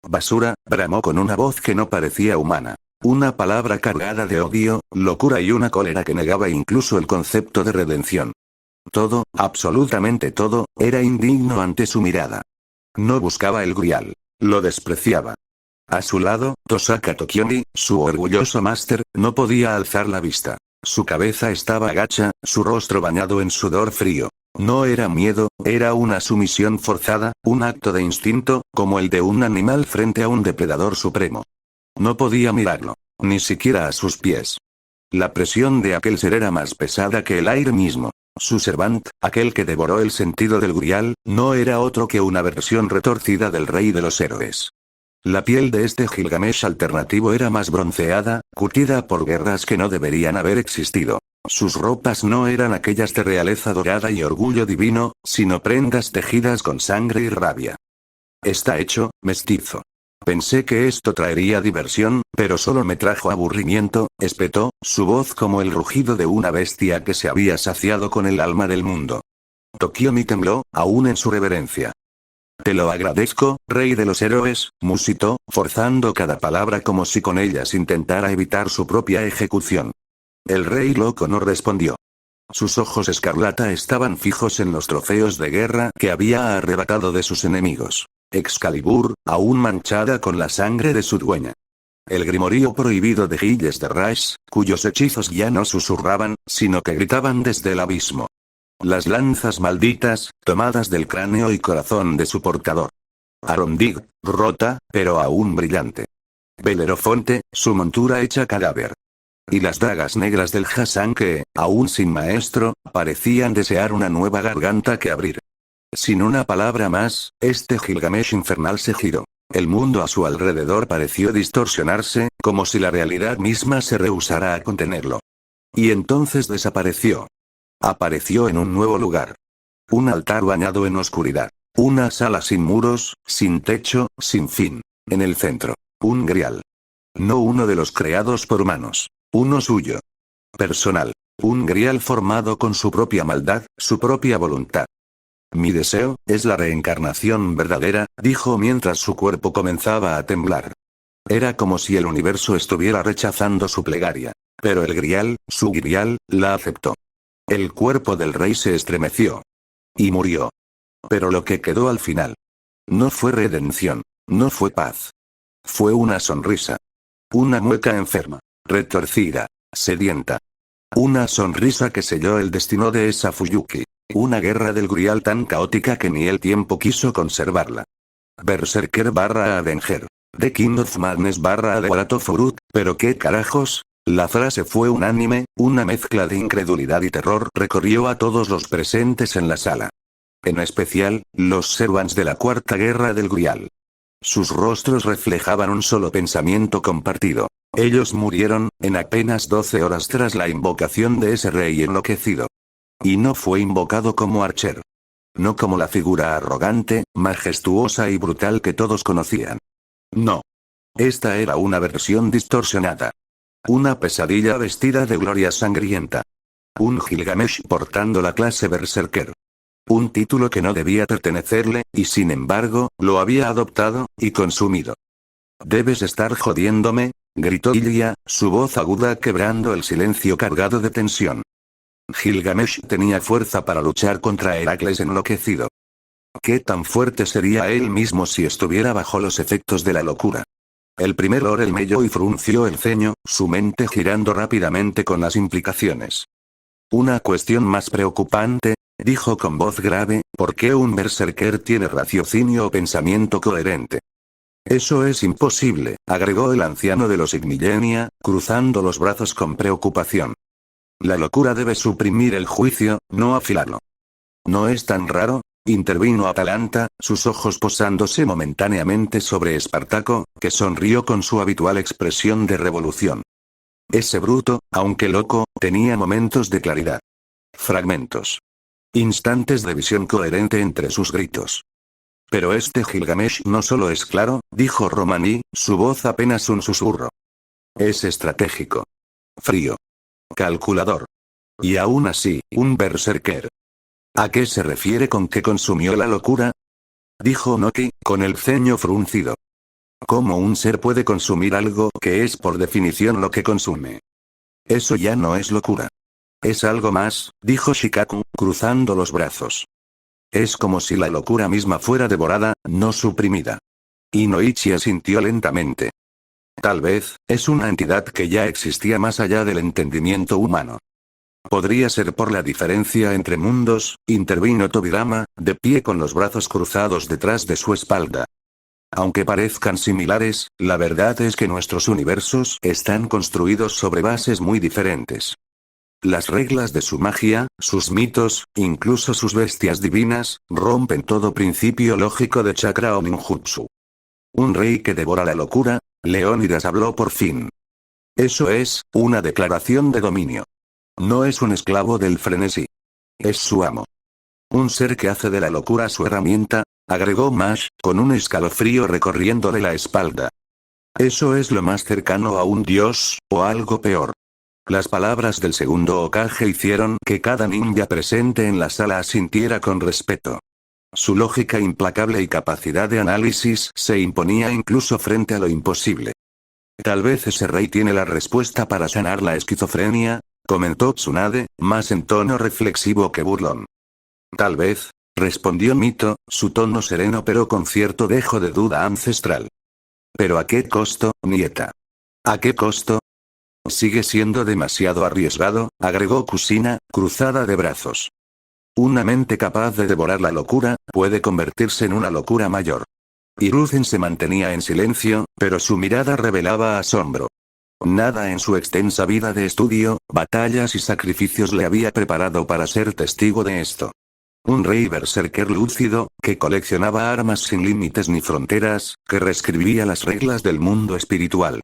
Basura, bramó con una voz que no parecía humana. Una palabra cargada de odio, locura y una cólera que negaba incluso el concepto de redención. Todo, absolutamente todo, era indigno ante su mirada. No buscaba el grial. Lo despreciaba. A su lado, Tosaka Tokiomi, su orgulloso máster, no podía alzar la vista. Su cabeza estaba agacha, su rostro bañado en sudor frío. No era miedo, era una sumisión forzada, un acto de instinto, como el de un animal frente a un depredador supremo. No podía mirarlo, ni siquiera a sus pies. La presión de aquel ser era más pesada que el aire mismo. Su Servant, aquel que devoró el sentido del grial, no era otro que una versión retorcida del rey de los héroes. La piel de este Gilgamesh alternativo era más bronceada, curtida por guerras que no deberían haber existido. Sus ropas no eran aquellas de realeza dorada y orgullo divino, sino prendas tejidas con sangre y rabia. Está hecho, mestizo. Pensé que esto traería diversión, pero solo me trajo aburrimiento, espetó, su voz como el rugido de una bestia que se había saciado con el alma del mundo. Tokiomi tembló, aún en su reverencia. Te lo agradezco, rey de los héroes, musitó, forzando cada palabra como si con ellas intentara evitar su propia ejecución. El rey loco no respondió. Sus ojos escarlata estaban fijos en los trofeos de guerra que había arrebatado de sus enemigos. Excalibur, aún manchada con la sangre de su dueña. el grimorío prohibido de Gilles de Rais, cuyos hechizos ya no susurraban, sino que gritaban desde el abismo. Las lanzas malditas, tomadas del cráneo y corazón de su portador. Arondig, rota, pero aún brillante. Belerofonte, su montura hecha cadáver. Y las dagas negras del Hassan que, aún sin maestro, parecían desear una nueva garganta que abrir. Sin una palabra más, este Gilgamesh infernal se giró. El mundo a su alrededor pareció distorsionarse, como si la realidad misma se rehusara a contenerlo. Y entonces desapareció. Apareció en un nuevo lugar. Un altar bañado en oscuridad. Una sala sin muros, sin techo, sin fin. En el centro. Un grial. No uno de los creados por humanos. Uno suyo. Personal. Un grial formado con su propia maldad, su propia voluntad. Mi deseo, es la reencarnación verdadera, dijo mientras su cuerpo comenzaba a temblar. Era como si el universo estuviera rechazando su plegaria. Pero el grial, su grial, la aceptó. El cuerpo del rey se estremeció. Y murió. Pero lo que quedó al final. No fue redención. No fue paz. Fue una sonrisa. Una mueca enferma. Retorcida. Sedienta. Una sonrisa que selló el destino de esa Fuyuki. Una guerra del grial tan caótica que ni el tiempo quiso conservarla. Berserker / Avenger. The King of Madness / Adwaratofurut, pero qué carajos. La frase fue unánime, una mezcla de incredulidad y terror recorrió a todos los presentes en la sala. En especial, los Servants de la Cuarta Guerra del Grial. Sus rostros reflejaban un solo pensamiento compartido. Ellos murieron, en apenas 12 horas tras la invocación de ese rey enloquecido. Y no fue invocado como Archer. No como la figura arrogante, majestuosa y brutal que todos conocían. No. Esta era una versión distorsionada. Una pesadilla vestida de gloria sangrienta. Un Gilgamesh portando la clase Berserker. Un título que no debía pertenecerle, y sin embargo, lo había adoptado, y consumido. «Debes estar jodiéndome», gritó Ilya, su voz aguda quebrando el silencio cargado de tensión. Gilgamesh tenía fuerza para luchar contra Heracles enloquecido. ¿Qué tan fuerte sería él mismo si estuviera bajo los efectos de la locura? El primer Orel melló y frunció el ceño, su mente girando rápidamente con las implicaciones. Una cuestión más preocupante, dijo con voz grave, ¿por qué un berserker tiene raciocinio o pensamiento coherente? Eso es imposible, agregó el anciano de los Igmillenia, cruzando los brazos con preocupación. La locura debe suprimir el juicio, no afilarlo. ¿No es tan raro?, intervino Atalanta, sus ojos posándose momentáneamente sobre Espartaco, que sonrió con su habitual expresión de revolución. Ese bruto, aunque loco, tenía momentos de claridad. Fragmentos. Instantes de visión coherente entre sus gritos. Pero este Gilgamesh no solo es claro, dijo Romaní, su voz apenas un susurro. Es estratégico. Frío. Calculador. Y aún así, un berserker. ¿A qué se refiere con que consumió la locura?, dijo Noki, con el ceño fruncido. ¿Cómo un ser puede consumir algo que es por definición lo que consume? Eso ya no es locura. Es algo más, dijo Shikaku, cruzando los brazos. Es como si la locura misma fuera devorada, no suprimida. Y Noichi asintió lentamente. Tal vez, es una entidad que ya existía más allá del entendimiento humano. Podría ser por la diferencia entre mundos, intervino Tobirama, de pie con los brazos cruzados detrás de su espalda. Aunque parezcan similares, la verdad es que nuestros universos están construidos sobre bases muy diferentes. Las reglas de su magia, sus mitos, incluso sus bestias divinas, rompen todo principio lógico de chakra o ninjutsu. Un rey que devora la locura, Leónidas habló por fin. Eso es, una declaración de dominio. No es un esclavo del frenesí. Es su amo. Un ser que hace de la locura su herramienta, agregó Mash, con un escalofrío recorriéndole la espalda. Eso es lo más cercano a un dios, o algo peor. Las palabras del segundo Hokage hicieron que cada ninja presente en la sala asintiera con respeto. Su lógica implacable y capacidad de análisis se imponía incluso frente a lo imposible. Tal vez ese rey tiene la respuesta para sanar la esquizofrenia, comentó Tsunade, más en tono reflexivo que burlón. Tal vez, respondió Mito, su tono sereno pero con cierto dejo de duda ancestral. ¿Pero a qué costo, nieta? ¿A qué costo? Sigue siendo demasiado arriesgado, agregó Kusina, cruzada de brazos. Una mente capaz de devorar la locura, puede convertirse en una locura mayor. Hiruzen se mantenía en silencio, pero su mirada revelaba asombro. Nada en su extensa vida de estudio, batallas y sacrificios le había preparado para ser testigo de esto. Un rey berserker lúcido, que coleccionaba armas sin límites ni fronteras, que reescribía las reglas del mundo espiritual.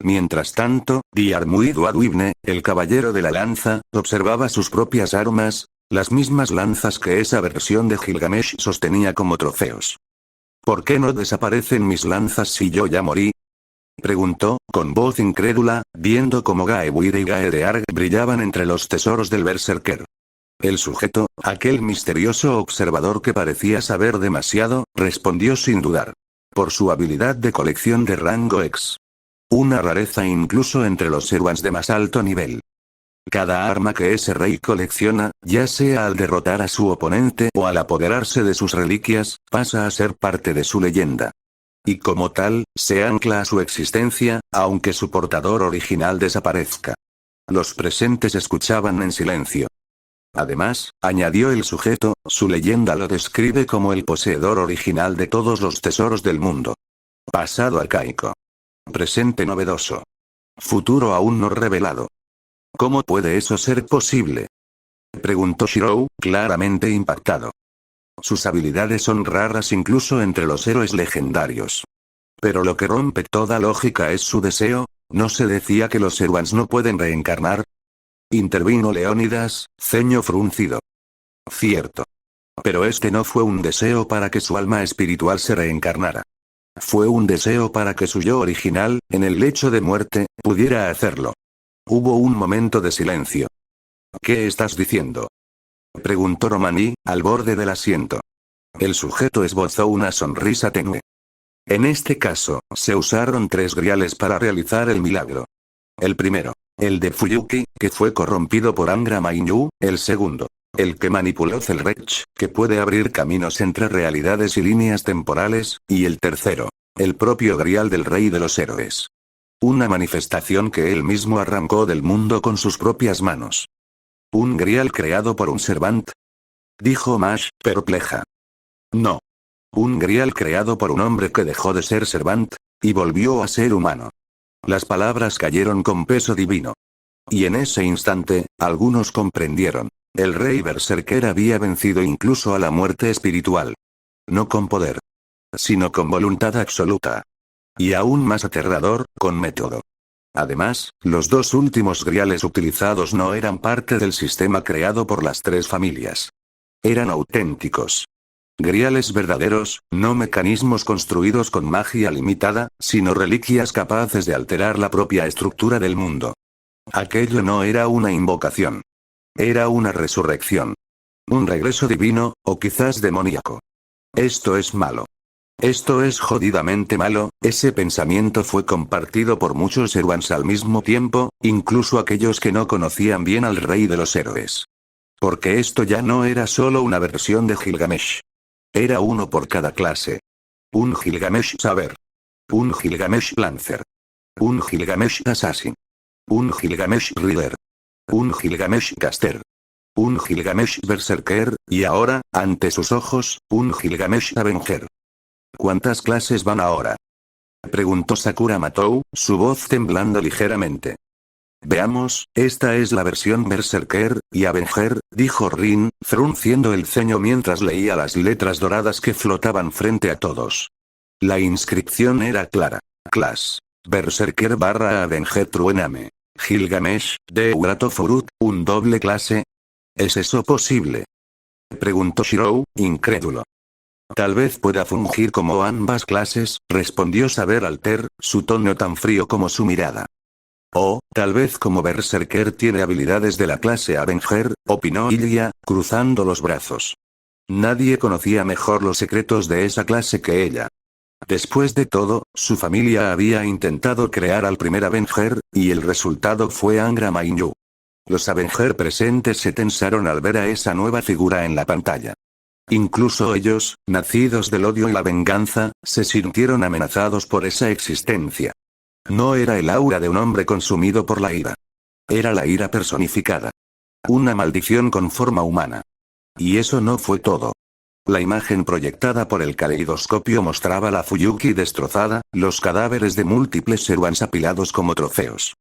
Mientras tanto, Diarmuid Wadwibne, el caballero de la lanza, observaba sus propias armas, las mismas lanzas que esa versión de Gilgamesh sostenía como trofeos. ¿Por qué no desaparecen mis lanzas si yo ya morí? Preguntó, con voz incrédula, viendo cómo Gaebuir y Gaerearg brillaban entre los tesoros del berserker. El sujeto, aquel misterioso observador que parecía saber demasiado, respondió sin dudar. Por su habilidad de colección de rango X. Una rareza incluso entre los Servants de más alto nivel. Cada arma que ese rey colecciona, ya sea al derrotar a su oponente o al apoderarse de sus reliquias, pasa a ser parte de su leyenda. Y como tal, se ancla a su existencia, aunque su portador original desaparezca. Los presentes escuchaban en silencio. Además, añadió el sujeto, su leyenda lo describe como el poseedor original de todos los tesoros del mundo. Pasado arcaico. Presente novedoso. Futuro aún no revelado. ¿Cómo puede eso ser posible? Preguntó Shirou, claramente impactado. Sus habilidades son raras incluso entre los héroes legendarios. Pero lo que rompe toda lógica es su deseo, ¿no se decía que los Servants no pueden reencarnar? Intervino Leónidas, ceño fruncido. Cierto. Pero este no fue un deseo para que su alma espiritual se reencarnara. Fue un deseo para que su yo original, en el lecho de muerte, pudiera hacerlo. Hubo un momento de silencio. ¿Qué estás diciendo? Preguntó Romaní, al borde del asiento. El sujeto esbozó una sonrisa tenue. En este caso, se usaron 3 griales para realizar el milagro. El primero, el de Fuyuki, que fue corrompido por Angra Mainyu; el segundo, el que manipuló Zelrech, que puede abrir caminos entre realidades y líneas temporales; y el tercero, el propio grial del rey de los héroes. Una manifestación que él mismo arrancó del mundo con sus propias manos. ¿Un grial creado por un Servant? Dijo Mash, perpleja. No. Un grial creado por un hombre que dejó de ser Servant, y volvió a ser humano. Las palabras cayeron con peso divino. Y en ese instante, algunos comprendieron. El rey berserker había vencido incluso a la muerte espiritual. No con poder, sino con voluntad absoluta. Y aún más aterrador, con método. Además, los 2 últimos griales utilizados no eran parte del sistema creado por las 3 familias. Eran auténticos. Griales verdaderos, no mecanismos construidos con magia limitada, sino reliquias capaces de alterar la propia estructura del mundo. Aquello no era una invocación. Era una resurrección. Un regreso divino, o quizás demoníaco. Esto es malo. Esto es jodidamente malo. Ese pensamiento fue compartido por muchos Servants al mismo tiempo, incluso aquellos que no conocían bien al rey de los héroes. Porque esto ya no era solo una versión de Gilgamesh. Era uno por cada clase. Un Gilgamesh Saber. Un Gilgamesh Lancer. Un Gilgamesh Assassin. Un Gilgamesh Rider. Un Gilgamesh Caster. Un Gilgamesh Berserker, y ahora, ante sus ojos, un Gilgamesh Avenger. ¿Cuántas clases van ahora? Preguntó Sakura Matou, su voz temblando ligeramente. Veamos, esta es la versión Berserker, y Avenger, dijo Rin, frunciendo el ceño mientras leía las letras doradas que flotaban frente a todos. La inscripción era clara. Class. Berserker / Avenger Truename. Gilgamesh, de Uratofurut, un doble clase. ¿Es eso posible? Preguntó Shirou, incrédulo. Tal vez pueda fungir como ambas clases, respondió Saber Alter, su tono tan frío como su mirada. O, tal vez como Berserker tiene habilidades de la clase Avenger, opinó Ilya, cruzando los brazos. Nadie conocía mejor los secretos de esa clase que ella. Después de todo, su familia había intentado crear al primer Avenger, y el resultado fue Angra Mainyu. Los Avenger presentes se tensaron al ver a esa nueva figura en la pantalla. Incluso ellos, nacidos del odio y la venganza, se sintieron amenazados por esa existencia. No era el aura de un hombre consumido por la ira. Era la ira personificada. Una maldición con forma humana. Y eso no fue todo. La imagen proyectada por el caleidoscopio mostraba la Fuyuki destrozada, los cadáveres de múltiples Servants apilados como trofeos.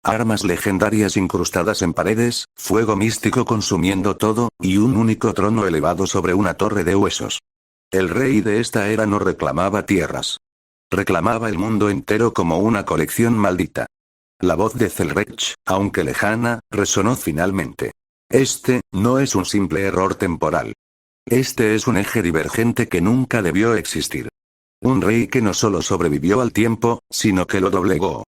Armas legendarias incrustadas en paredes, fuego místico consumiendo todo, y un único trono elevado sobre una torre de huesos. El rey de esta era no reclamaba tierras. Reclamaba el mundo entero como una colección maldita. La voz de Zelrech, aunque lejana, resonó finalmente. Este, no es un simple error temporal. Este es un eje divergente que nunca debió existir. Un rey que no solo sobrevivió al tiempo, sino que lo doblegó.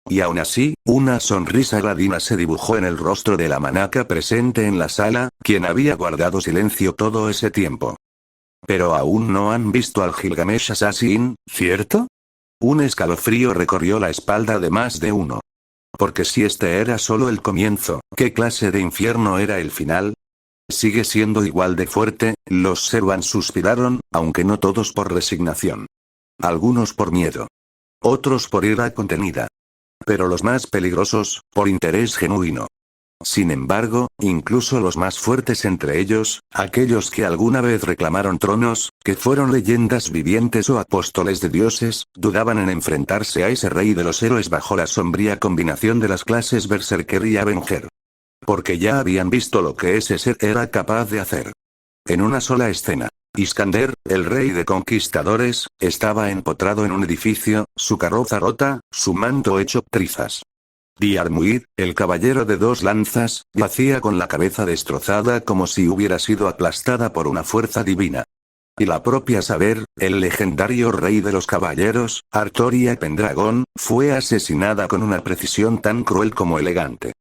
Y aún así, una sonrisa ladina se dibujó en el rostro de la manaca presente en la sala, quien había guardado silencio todo ese tiempo. Pero aún no han visto al Gilgamesh Assassin, ¿cierto? Un escalofrío recorrió la espalda de más de uno. Porque si este era solo el comienzo, ¿qué clase de infierno era el final? Sigue siendo igual de fuerte, los Servants suspiraron, aunque no todos por resignación. Algunos por miedo. Otros por ira contenida. Pero los más peligrosos, por interés genuino. Sin embargo, incluso los más fuertes entre ellos, aquellos que alguna vez reclamaron tronos, que fueron leyendas vivientes o apóstoles de dioses, dudaban en enfrentarse a ese rey de los héroes bajo la sombría combinación de las clases Berserker y Avenger. Porque ya habían visto lo que ese ser era capaz de hacer. En una sola escena. Iskander, el rey de conquistadores, estaba empotrado en un edificio, su carroza rota, su manto hecho trizas. Diarmuid, el caballero de dos lanzas, yacía con la cabeza destrozada como si hubiera sido aplastada por una fuerza divina. Y la propia Saber, el legendario rey de los caballeros, Artoria Pendragon, fue asesinada con una precisión tan cruel como elegante.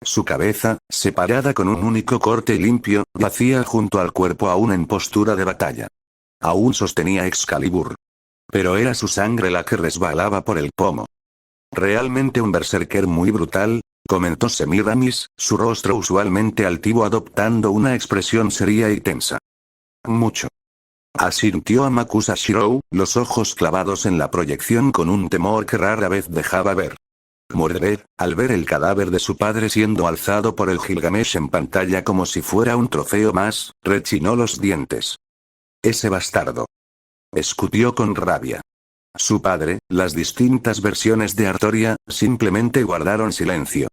Su cabeza, separada con un único corte limpio, yacía junto al cuerpo aún en postura de batalla. Aún sostenía Excalibur. Pero era su sangre la que resbalaba por el pomo. Realmente un berserker muy brutal, comentó Semiramis, su rostro usualmente altivo adoptando una expresión seria y tensa. Mucho. Asintió Amakusa Shirou, los ojos clavados en la proyección con un temor que rara vez dejaba ver. Mordred, al ver el cadáver de su padre siendo alzado por el Gilgamesh en pantalla como si fuera un trofeo más, rechinó los dientes. Ese bastardo. Escupió con rabia. Su padre, las distintas versiones de Artoria, simplemente guardaron silencio.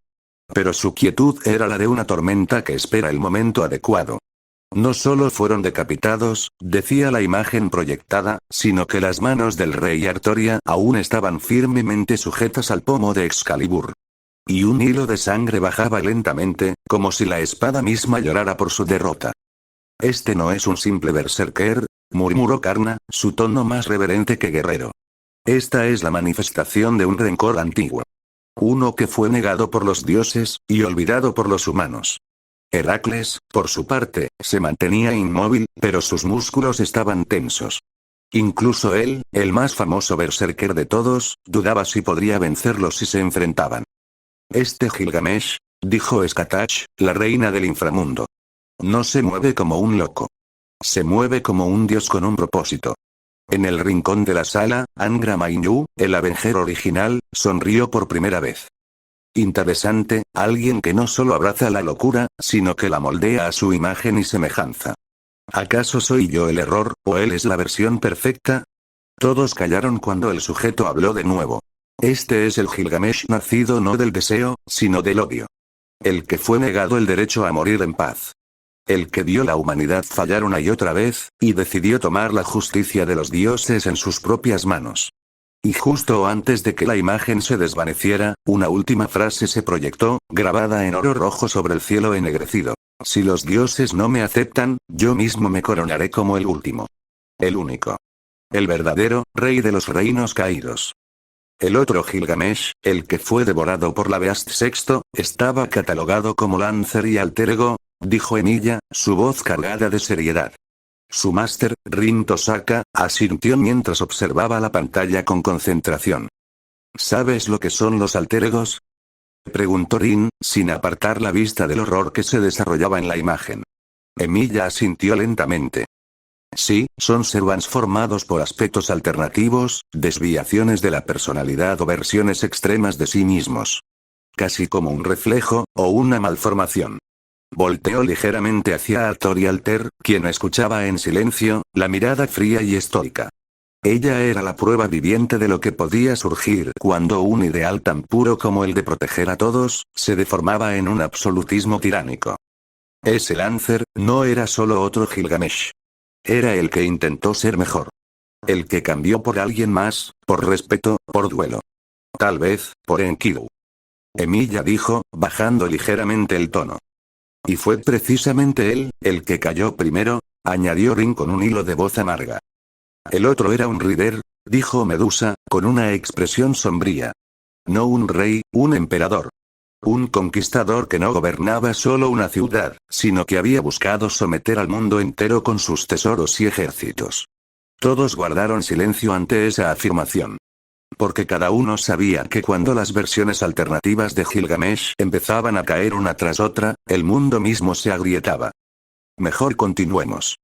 Pero su quietud era la de una tormenta que espera el momento adecuado. No solo fueron decapitados, decía la imagen proyectada, sino que las manos del rey Artoria aún estaban firmemente sujetas al pomo de Excalibur. Y un hilo de sangre bajaba lentamente, como si la espada misma llorara por su derrota. Este no es un simple berserker, murmuró Karna, su tono más reverente que guerrero. Esta es la manifestación de un rencor antiguo. Uno que fue negado por los dioses, y olvidado por los humanos. Heracles, por su parte, se mantenía inmóvil, pero sus músculos estaban tensos. Incluso él, el más famoso berserker de todos, dudaba si podría vencerlos si se enfrentaban. Este Gilgamesh, dijo Skatach, la reina del inframundo. No se mueve como un loco. Se mueve como un dios con un propósito. En el rincón de la sala, Angra Mainyu, el Avenger original, sonrió por primera vez. Interesante, alguien que no solo abraza la locura, sino que la moldea a su imagen y semejanza. ¿Acaso soy yo el error, o él es la versión perfecta? Todos callaron cuando el sujeto habló de nuevo. Este es el Gilgamesh nacido no del deseo, sino del odio. El que fue negado el derecho a morir en paz. El que vio la humanidad fallar una y otra vez, y decidió tomar la justicia de los dioses en sus propias manos. Y justo antes de que la imagen se desvaneciera, una última frase se proyectó, grabada en oro rojo sobre el cielo ennegrecido. Si los dioses no me aceptan, yo mismo me coronaré como el último. El único. El verdadero, rey de los reinos caídos. El otro Gilgamesh, el que fue devorado por la Beast Sexto, estaba catalogado como Lancer y Alter Ego, dijo Emilia, su voz cargada de seriedad. Su máster, Rin Tosaka, asintió mientras observaba la pantalla con concentración. ¿Sabes lo que son los alter egos? Preguntó Rin, sin apartar la vista del horror que se desarrollaba en la imagen. Emilia asintió lentamente. Sí, son servants formados por aspectos alternativos, desviaciones de la personalidad o versiones extremas de sí mismos. Casi como un reflejo, o una malformación. Volteó ligeramente hacia Arthur y Alter, quien escuchaba en silencio, la mirada fría y estoica. Ella era la prueba viviente de lo que podía surgir cuando un ideal tan puro como el de proteger a todos, se deformaba en un absolutismo tiránico. Ese Lancer, no era solo otro Gilgamesh. Era el que intentó ser mejor. El que cambió por alguien más, por respeto, por duelo. Tal vez, por Enkidu. Emilia dijo, bajando ligeramente el tono. Y fue precisamente él, el que cayó primero, añadió Rin con un hilo de voz amarga. El otro era un Rider, dijo Medusa, con una expresión sombría. No un rey, un emperador. Un conquistador que no gobernaba solo una ciudad, sino que había buscado someter al mundo entero con sus tesoros y ejércitos. Todos guardaron silencio ante esa afirmación. Porque cada uno sabía que cuando las versiones alternativas de Gilgamesh empezaban a caer una tras otra, el mundo mismo se agrietaba. Mejor continuemos.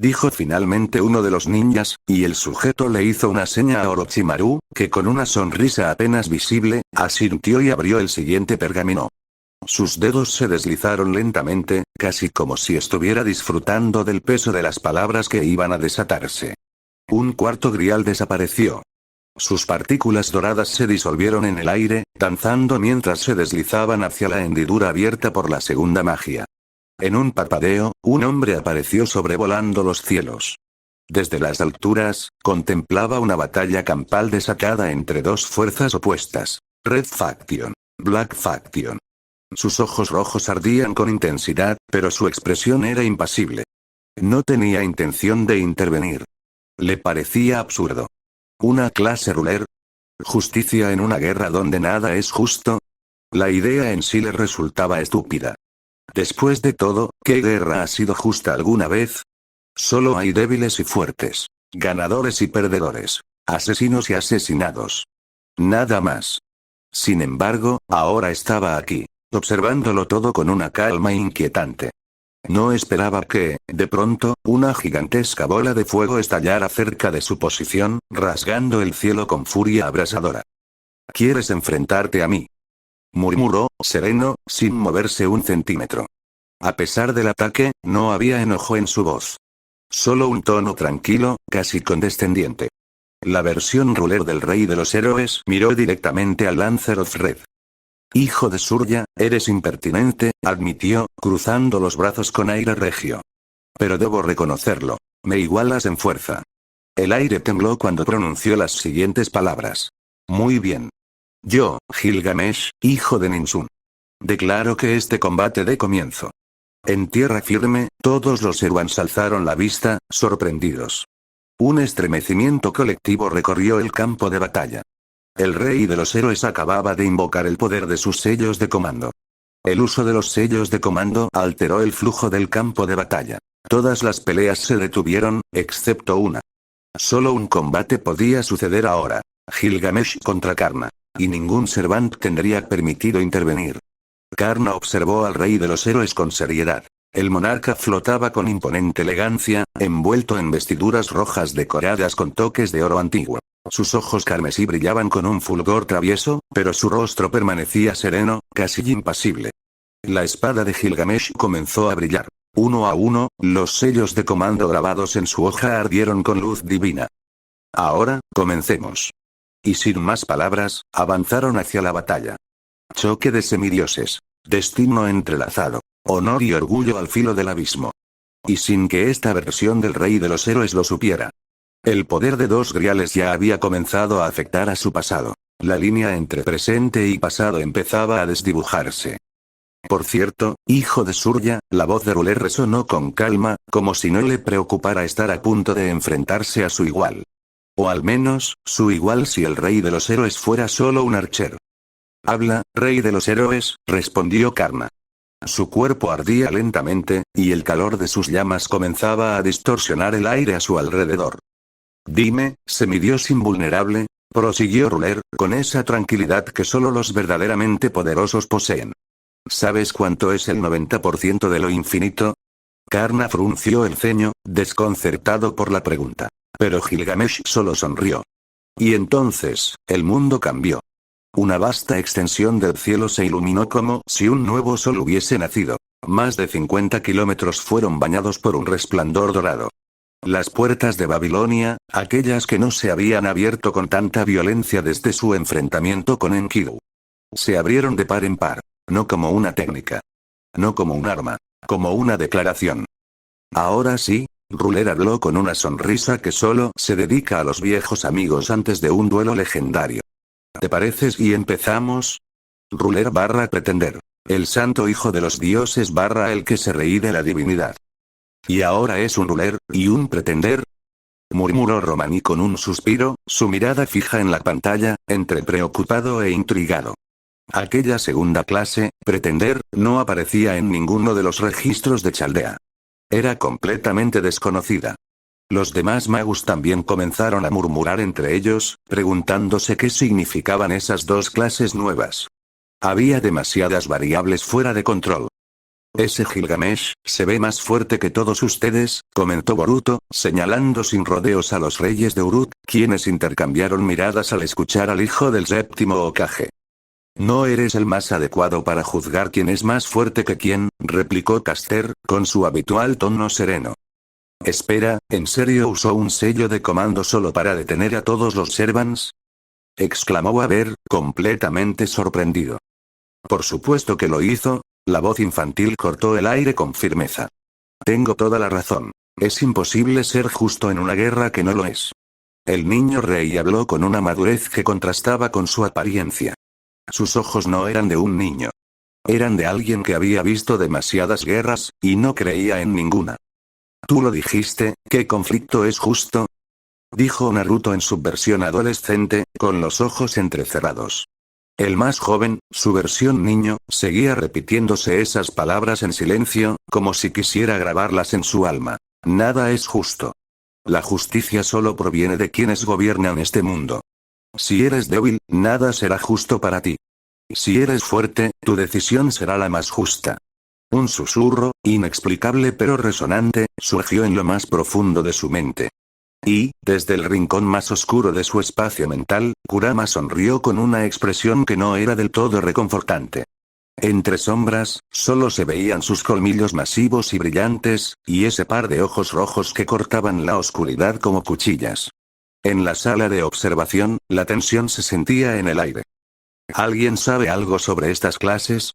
Dijo finalmente uno de los ninjas, y el sujeto le hizo una seña a Orochimaru, que con una sonrisa apenas visible, asintió y abrió el siguiente pergamino. Sus dedos se deslizaron lentamente, casi como si estuviera disfrutando del peso de las palabras que iban a desatarse. Un cuarto grial desapareció. Sus partículas doradas se disolvieron en el aire, danzando mientras se deslizaban hacia la hendidura abierta por la segunda magia. En un parpadeo, un hombre apareció sobrevolando los cielos. Desde las alturas, contemplaba una batalla campal desatada entre dos fuerzas opuestas. Red Faction. Black Faction. Sus ojos rojos ardían con intensidad, pero su expresión era impasible. No tenía intención de intervenir. Le parecía absurdo. ¿Una clase ruler? ¿Justicia en una guerra donde nada es justo? La idea en sí le resultaba estúpida. Después de todo, ¿qué guerra ha sido justa alguna vez? Solo hay débiles y fuertes. Ganadores y perdedores. Asesinos y asesinados. Nada más. Sin embargo, ahora estaba aquí, observándolo todo con una calma inquietante. No esperaba que, de pronto, una gigantesca bola de fuego estallara cerca de su posición, rasgando el cielo con furia abrasadora. ¿Quieres enfrentarte a mí?, murmuró, sereno, sin moverse un centímetro. A pesar del ataque, no había enojo en su voz. Solo un tono tranquilo, casi condescendiente. La versión ruler del rey de los héroes miró directamente al Lancer of Red. Hijo de Surya, eres impertinente, admitió, cruzando los brazos con aire regio. Pero debo reconocerlo, me igualas en fuerza. El aire tembló cuando pronunció las siguientes palabras. Muy bien. Yo, Gilgamesh, hijo de Ninsun. Declaro que este combate dé comienzo. En tierra firme, todos los Erwans alzaron la vista, sorprendidos. Un estremecimiento colectivo recorrió el campo de batalla. El rey de los héroes acababa de invocar el poder de sus sellos de comando. El uso de los sellos de comando alteró el flujo del campo de batalla. Todas las peleas se detuvieron, excepto una. Solo un combate podía suceder ahora. Gilgamesh contra Karna. Y ningún Servant tendría permitido intervenir. Karna observó al rey de los héroes con seriedad. El monarca flotaba con imponente elegancia, envuelto en vestiduras rojas decoradas con toques de oro antiguo. Sus ojos carmesí brillaban con un fulgor travieso, pero su rostro permanecía sereno, casi impasible. La espada de Gilgamesh comenzó a brillar. Uno a uno, los sellos de comando grabados en su hoja ardieron con luz divina. Ahora, comencemos. Y sin más palabras, avanzaron hacia la batalla. Choque de semidioses. Destino entrelazado. Honor y orgullo al filo del abismo. Y sin que esta versión del rey de los héroes lo supiera. El poder de dos griales ya había comenzado a afectar a su pasado. La línea entre presente y pasado empezaba a desdibujarse. Por cierto, hijo de Surya, la voz de Ruler resonó con calma, como si no le preocupara estar a punto de enfrentarse a su igual. O al menos, su igual si el rey de los héroes fuera solo un archer. Habla, rey de los héroes, respondió Karna. Su cuerpo ardía lentamente, y el calor de sus llamas comenzaba a distorsionar el aire a su alrededor. Dime, semidios invulnerable, prosiguió Ruler, con esa tranquilidad que solo los verdaderamente poderosos poseen. ¿Sabes cuánto es el 90% de lo infinito? Karna frunció el ceño, desconcertado por la pregunta. Pero Gilgamesh solo sonrió. Y entonces, el mundo cambió. Una vasta extensión del cielo se iluminó como si un nuevo sol hubiese nacido. Más de 50 kilómetros fueron bañados por un resplandor dorado. Las puertas de Babilonia, aquellas que no se habían abierto con tanta violencia desde su enfrentamiento con Enkidu, se abrieron de par en par, no como una técnica, no como un arma, como una declaración. Ahora sí, Ruler habló con una sonrisa que solo se dedica a los viejos amigos antes de un duelo legendario. ¿Te pareces y empezamos? Ruler / pretender. El santo hijo de los dioses / el que se reí de la divinidad. ¿Y ahora es un ruler, y un pretender? Murmuró Romani con un suspiro, su mirada fija en la pantalla, entre preocupado e intrigado. Aquella segunda clase, pretender, no aparecía en ninguno de los registros de Chaldea. Era completamente desconocida. Los demás magos también comenzaron a murmurar entre ellos, preguntándose qué significaban esas dos clases nuevas. Había demasiadas variables fuera de control. Ese Gilgamesh, se ve más fuerte que todos ustedes, comentó Boruto, señalando sin rodeos a los reyes de Uruk, quienes intercambiaron miradas al escuchar al hijo del séptimo Hokage. No eres el más adecuado para juzgar quién es más fuerte que quién, replicó Caster, con su habitual tono sereno. Espera, ¿en serio usó un sello de comando solo para detener a todos los Servants? Exclamó Aver, completamente sorprendido. Por supuesto que lo hizo. La voz infantil cortó el aire con firmeza. Tengo toda la razón. Es imposible ser justo en una guerra que no lo es. El niño rey habló con una madurez que contrastaba con su apariencia. Sus ojos no eran de un niño. Eran de alguien que había visto demasiadas guerras, y no creía en ninguna. Tú lo dijiste, ¿qué conflicto es justo? Dijo Naruto en su versión adolescente, con los ojos entrecerrados. El más joven, su versión niño, seguía repitiéndose esas palabras en silencio, como si quisiera grabarlas en su alma. Nada es justo. La justicia solo proviene de quienes gobiernan este mundo. Si eres débil, nada será justo para ti. Si eres fuerte, tu decisión será la más justa. Un susurro, inexplicable pero resonante, surgió en lo más profundo de su mente. Y, desde el rincón más oscuro de su espacio mental, Kurama sonrió con una expresión que no era del todo reconfortante. Entre sombras, solo se veían sus colmillos masivos y brillantes, y ese par de ojos rojos que cortaban la oscuridad como cuchillas. En la sala de observación, la tensión se sentía en el aire. ¿Alguien sabe algo sobre estas clases?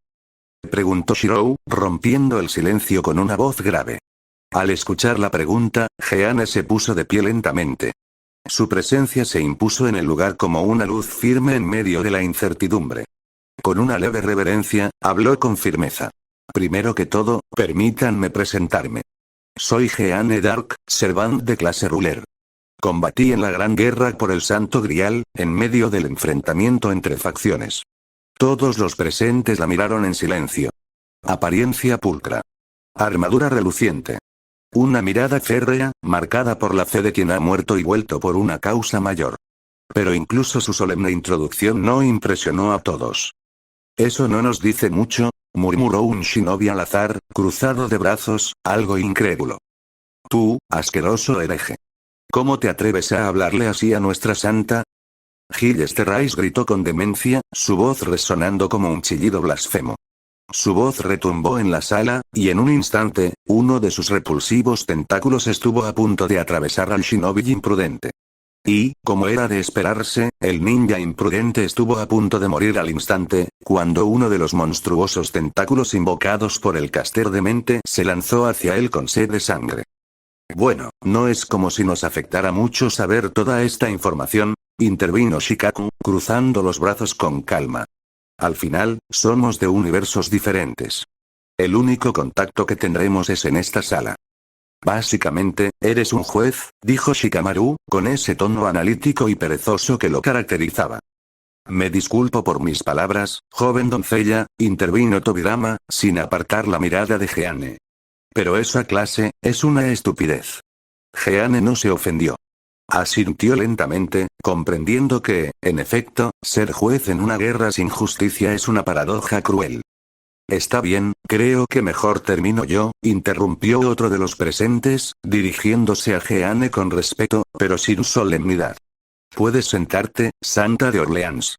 Preguntó Shirou, rompiendo el silencio con una voz grave. Al escuchar la pregunta, Jeanne se puso de pie lentamente. Su presencia se impuso en el lugar como una luz firme en medio de la incertidumbre. Con una leve reverencia, habló con firmeza. Primero que todo, permítanme presentarme. Soy Jeanne Dark, Servant de clase Ruler. Combatí en la Gran Guerra por el Santo Grial, en medio del enfrentamiento entre facciones. Todos los presentes la miraron en silencio. Apariencia pulcra. Armadura reluciente. Una mirada férrea, marcada por la fe de quien ha muerto y vuelto por una causa mayor. Pero incluso su solemne introducción no impresionó a todos. Eso no nos dice mucho, murmuró un shinobi al azar, cruzado de brazos, algo incrédulo. Tú, asqueroso hereje. ¿Cómo te atreves a hablarle así a nuestra santa? Gil Sterrais gritó con demencia, su voz resonando como un chillido blasfemo. Su voz retumbó en la sala, y en un instante, uno de sus repulsivos tentáculos estuvo a punto de atravesar al shinobi imprudente. Y, como era de esperarse, el ninja imprudente estuvo a punto de morir al instante, cuando uno de los monstruosos tentáculos invocados por el caster demente se lanzó hacia él con sed de sangre. Bueno, no es como si nos afectara mucho saber toda esta información, intervino Shikaku, cruzando los brazos con calma. Al final, somos de universos diferentes. El único contacto que tendremos es en esta sala. Básicamente, eres un juez, dijo Shikamaru, con ese tono analítico y perezoso que lo caracterizaba. Me disculpo por mis palabras, joven doncella, intervino Tobirama, sin apartar la mirada de Jeanne. Pero esa clase, es una estupidez. Jeanne no se ofendió. Asintió lentamente, comprendiendo que, en efecto, ser juez en una guerra sin justicia es una paradoja cruel. Está bien, creo que mejor termino yo, interrumpió otro de los presentes, dirigiéndose a Jeanne con respeto, pero sin solemnidad. Puedes sentarte, Santa de Orleans.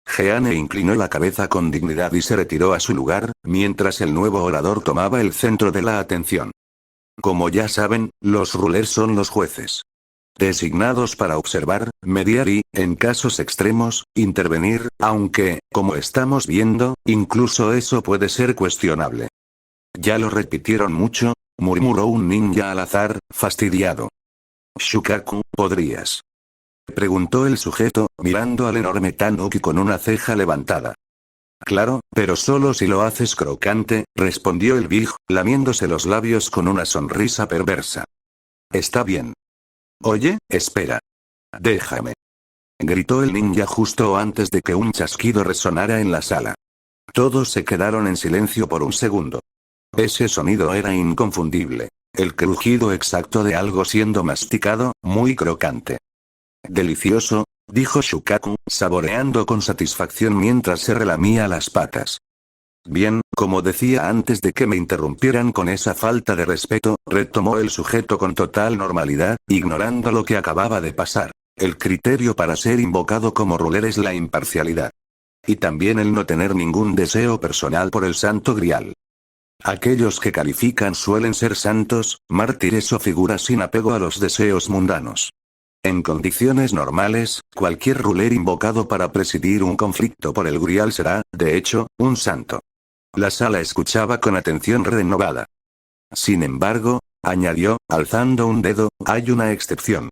Jeanne inclinó la cabeza con dignidad y se retiró a su lugar, mientras el nuevo orador tomaba el centro de la atención. Como ya saben, los rulers son los jueces designados para observar, mediar y, en casos extremos, intervenir, aunque, como estamos viendo, incluso eso puede ser cuestionable. Ya lo repitieron mucho, murmuró un ninja al azar, fastidiado. Shukaku, ¿podrías? Preguntó el sujeto, mirando al enorme Tanuki con una ceja levantada. Claro, pero solo si lo haces crocante, respondió el Big, lamiéndose los labios con una sonrisa perversa. Está bien. Oye, espera. Déjame. Gritó el ninja justo antes de que un chasquido resonara en la sala. Todos se quedaron en silencio por un segundo. Ese sonido era inconfundible. El crujido exacto de algo siendo masticado, muy crocante. Delicioso, dijo Shukaku, saboreando con satisfacción mientras se relamía las patas. Bien, como decía antes de que me interrumpieran con esa falta de respeto, retomó el sujeto con total normalidad, ignorando lo que acababa de pasar. El criterio para ser invocado como ruler es la imparcialidad. Y también el no tener ningún deseo personal por el Santo Grial. Aquellos que califican suelen ser santos, mártires o figuras sin apego a los deseos mundanos. En condiciones normales, cualquier ruler invocado para presidir un conflicto por el Grial será, de hecho, un santo. La sala escuchaba con atención renovada. Sin embargo, añadió, alzando un dedo, hay una excepción.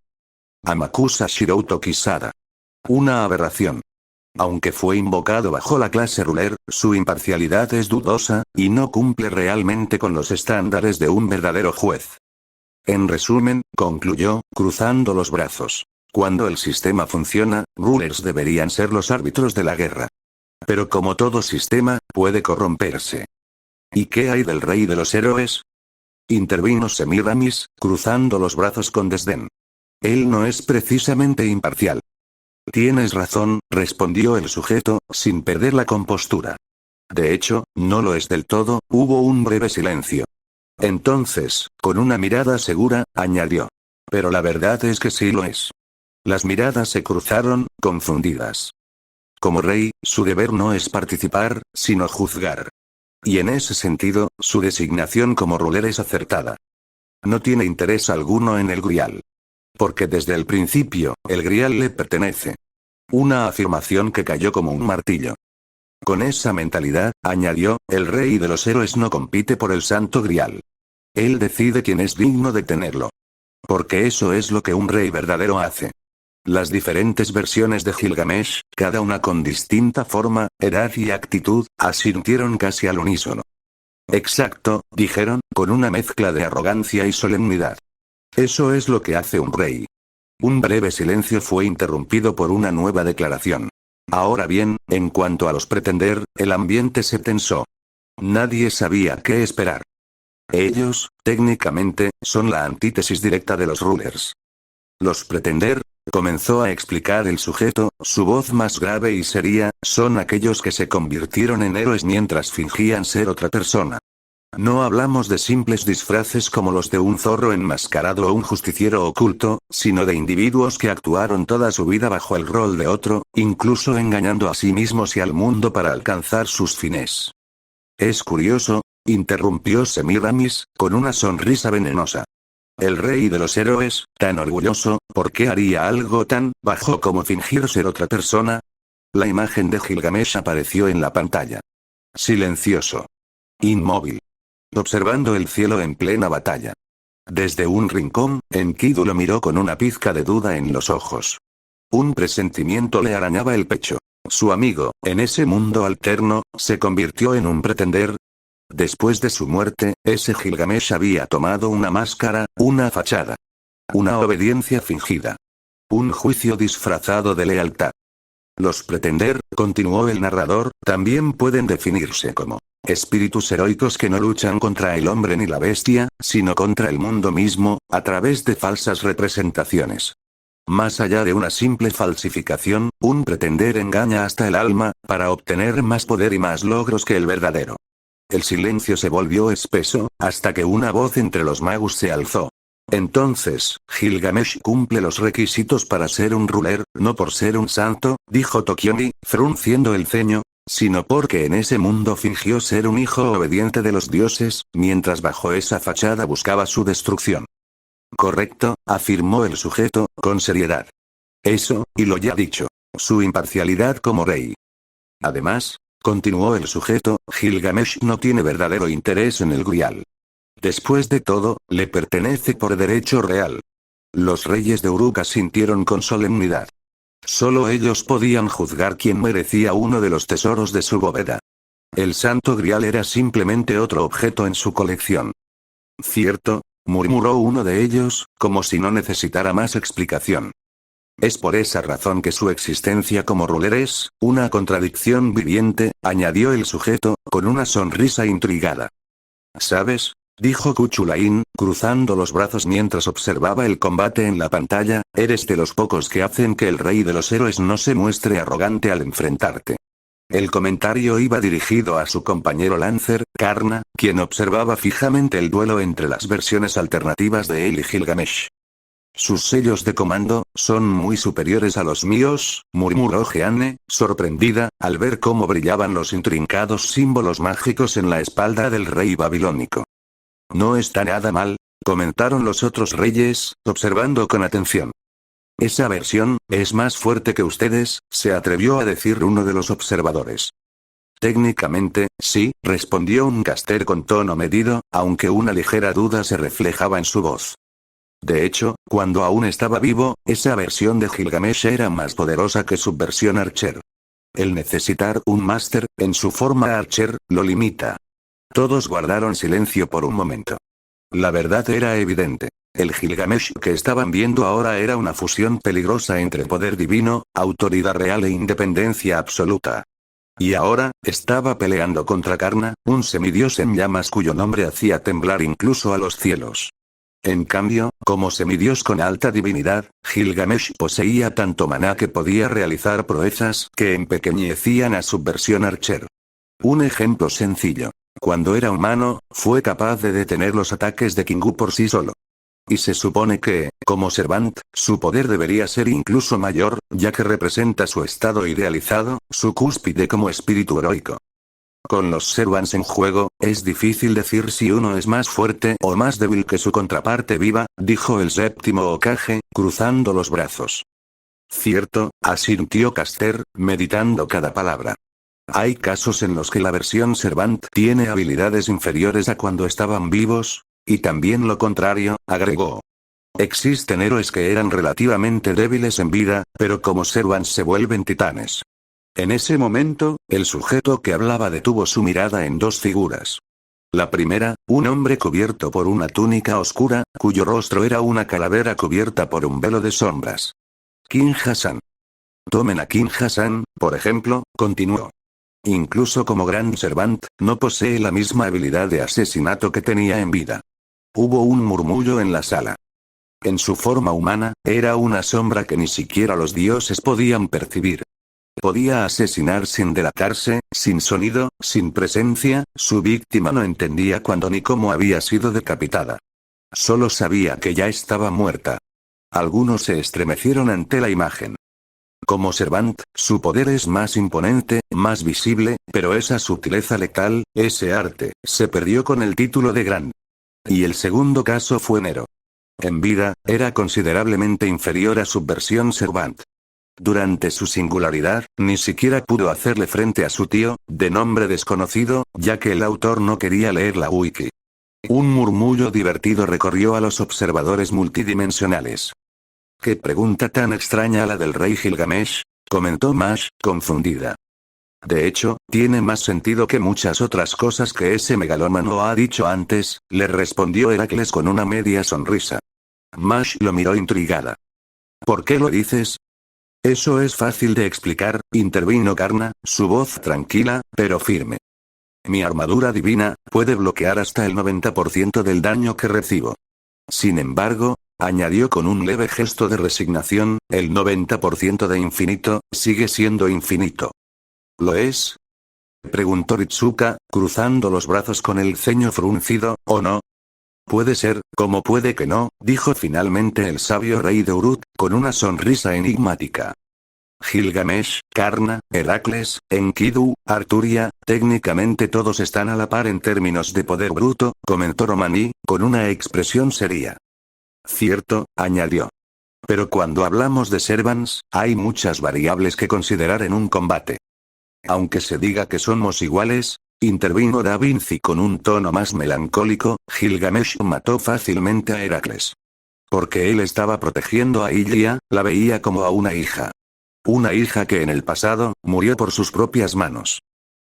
Amakusa Shirouto Kisada. Una aberración. Aunque fue invocado bajo la clase ruler, su imparcialidad es dudosa, y no cumple realmente con los estándares de un verdadero juez. En resumen, concluyó, cruzando los brazos. Cuando el sistema funciona, rulers deberían ser los árbitros de la guerra. Pero como todo sistema, puede corromperse. ¿Y qué hay del rey de los héroes? Intervino Semiramis, cruzando los brazos con desdén. Él no es precisamente imparcial. Tienes razón, respondió el sujeto, sin perder la compostura. De hecho, no lo es del todo, hubo un breve silencio. Entonces, con una mirada segura, añadió. Pero la verdad es que sí lo es. Las miradas se cruzaron, confundidas. Como rey, su deber no es participar, sino juzgar. Y en ese sentido, su designación como ruler es acertada. No tiene interés alguno en el Grial. Porque desde el principio, el Grial le pertenece. Una afirmación que cayó como un martillo. Con esa mentalidad, añadió, el rey de los héroes no compite por el Santo Grial. Él decide quién es digno de tenerlo. Porque eso es lo que un rey verdadero hace. Las diferentes versiones de Gilgamesh, cada una con distinta forma, edad y actitud, asintieron casi al unísono. Exacto, dijeron, con una mezcla de arrogancia y solemnidad. Eso es lo que hace un rey. Un breve silencio fue interrumpido por una nueva declaración. Ahora bien, en cuanto a los pretender, el ambiente se tensó. Nadie sabía qué esperar. Ellos, técnicamente, son la antítesis directa de los rulers. Los pretender, comenzó a explicar el sujeto, su voz más grave y seria, son aquellos que se convirtieron en héroes mientras fingían ser otra persona. No hablamos de simples disfraces como los de un zorro enmascarado o un justiciero oculto, sino de individuos que actuaron toda su vida bajo el rol de otro, incluso engañando a sí mismos y al mundo para alcanzar sus fines. Es curioso, interrumpió Semiramis, con una sonrisa venenosa. El rey de los héroes, tan orgulloso, ¿por qué haría algo tan bajo como fingir ser otra persona? La imagen de Gilgamesh apareció en la pantalla. Silencioso. Inmóvil. Observando el cielo en plena batalla. Desde un rincón, Enkidu lo miró con una pizca de duda en los ojos. Un presentimiento le arañaba el pecho. Su amigo, en ese mundo alterno, se convirtió en un pretender. Después de su muerte, ese Gilgamesh había tomado una máscara, una fachada. Una obediencia fingida. Un juicio disfrazado de lealtad. Los pretender, continuó el narrador, también pueden definirse como espíritus heroicos que no luchan contra el hombre ni la bestia, sino contra el mundo mismo, a través de falsas representaciones. Más allá de una simple falsificación, un pretender engaña hasta el alma, para obtener más poder y más logros que el verdadero. El silencio se volvió espeso, hasta que una voz entre los magos se alzó. Entonces, Gilgamesh cumple los requisitos para ser un ruler, no por ser un santo, dijo Tokiomi, frunciendo el ceño, sino porque en ese mundo fingió ser un hijo obediente de los dioses, mientras bajo esa fachada buscaba su destrucción. Correcto, afirmó el sujeto, con seriedad. Eso, y lo ya dicho. Su imparcialidad como rey. Además, continuó el sujeto, Gilgamesh no tiene verdadero interés en el Grial. Después de todo, le pertenece por derecho real. Los reyes de Uruk asintieron con solemnidad. Solo ellos podían juzgar quién merecía uno de los tesoros de su bóveda. El Santo Grial era simplemente otro objeto en su colección. Cierto, murmuró uno de ellos, como si no necesitara más explicación. Es por esa razón que su existencia como ruler es una contradicción viviente, añadió el sujeto, con una sonrisa intrigada. ¿Sabes? Dijo Kuchulain, cruzando los brazos mientras observaba el combate en la pantalla, eres de los pocos que hacen que el rey de los héroes no se muestre arrogante al enfrentarte. El comentario iba dirigido a su compañero Lancer, Karna, quien observaba fijamente el duelo entre las versiones alternativas de él y Gilgamesh. Sus sellos de comando son muy superiores a los míos, murmuró Jeanne, sorprendida, al ver cómo brillaban los intrincados símbolos mágicos en la espalda del rey babilónico. No está nada mal, comentaron los otros reyes, observando con atención. Esa versión es más fuerte que ustedes, se atrevió a decir uno de los observadores. Técnicamente, sí, respondió un caster con tono medido, aunque una ligera duda se reflejaba en su voz. De hecho, cuando aún estaba vivo, esa versión de Gilgamesh era más poderosa que su versión Archer. El necesitar un máster, en su forma Archer, lo limita. Todos guardaron silencio por un momento. La verdad era evidente. El Gilgamesh que estaban viendo ahora era una fusión peligrosa entre poder divino, autoridad real e independencia absoluta. Y ahora, estaba peleando contra Karna, un semidios en llamas cuyo nombre hacía temblar incluso a los cielos. En cambio, como semidios con alta divinidad, Gilgamesh poseía tanto maná que podía realizar proezas que empequeñecían a su versión Archer. Un ejemplo sencillo. Cuando era humano, fue capaz de detener los ataques de Kingu por sí solo. Y se supone que, como Servant, su poder debería ser incluso mayor, ya que representa su estado idealizado, su cúspide como espíritu heroico. Con los Servants en juego, es difícil decir si uno es más fuerte o más débil que su contraparte viva, dijo el séptimo Hokage, cruzando los brazos. Cierto, asintió Caster, meditando cada palabra. Hay casos en los que la versión Servant tiene habilidades inferiores a cuando estaban vivos, y también lo contrario, agregó. Existen héroes que eran relativamente débiles en vida, pero como Servants se vuelven titanes. En ese momento, el sujeto que hablaba detuvo su mirada en dos figuras. La primera, un hombre cubierto por una túnica oscura, cuyo rostro era una calavera cubierta por un velo de sombras. King Hassan. Tomen a King Hassan, por ejemplo, continuó. Incluso como Gran Servant, no posee la misma habilidad de asesinato que tenía en vida. Hubo un murmullo en la sala. En su forma humana, era una sombra que ni siquiera los dioses podían percibir. Podía asesinar sin delatarse, sin sonido, sin presencia, su víctima no entendía cuándo ni cómo había sido decapitada. Solo sabía que ya estaba muerta. Algunos se estremecieron ante la imagen. Como Servant, su poder es más imponente, más visible, pero esa sutileza letal, ese arte, se perdió con el título de Gran. Y el segundo caso fue Nero. En vida, era considerablemente inferior a su versión Servant. Durante su singularidad, ni siquiera pudo hacerle frente a su tío, de nombre desconocido, ya que el autor no quería leer la wiki. Un murmullo divertido recorrió a los observadores multidimensionales. «¿Qué pregunta tan extraña la del rey Gilgamesh?», comentó Mash, confundida. «De hecho, tiene más sentido que muchas otras cosas que ese megalómano ha dicho antes», le respondió Heracles con una media sonrisa. Mash lo miró intrigada. «¿Por qué lo dices?». «Eso es fácil de explicar», intervino Karna, su voz tranquila, pero firme. «Mi armadura divina puede bloquear hasta el 90% del daño que recibo. Sin embargo», añadió con un leve gesto de resignación, «el 90% de infinito, sigue siendo infinito». «¿Lo es?». Preguntó Ritsuka, cruzando los brazos con el ceño fruncido, ¿o no? Puede ser, como puede que no, dijo finalmente el sabio rey de Uruk, con una sonrisa enigmática. Gilgamesh, Karna, Heracles, Enkidu, Arturia, técnicamente todos están a la par en términos de poder bruto, comentó Romani, con una expresión seria. Cierto, añadió. Pero cuando hablamos de Servants, hay muchas variables que considerar en un combate. Aunque se diga que somos iguales, intervino Da Vinci con un tono más melancólico, Gilgamesh mató fácilmente a Heracles. Porque él estaba protegiendo a Ilia, la veía como a una hija. Una hija que en el pasado, murió por sus propias manos.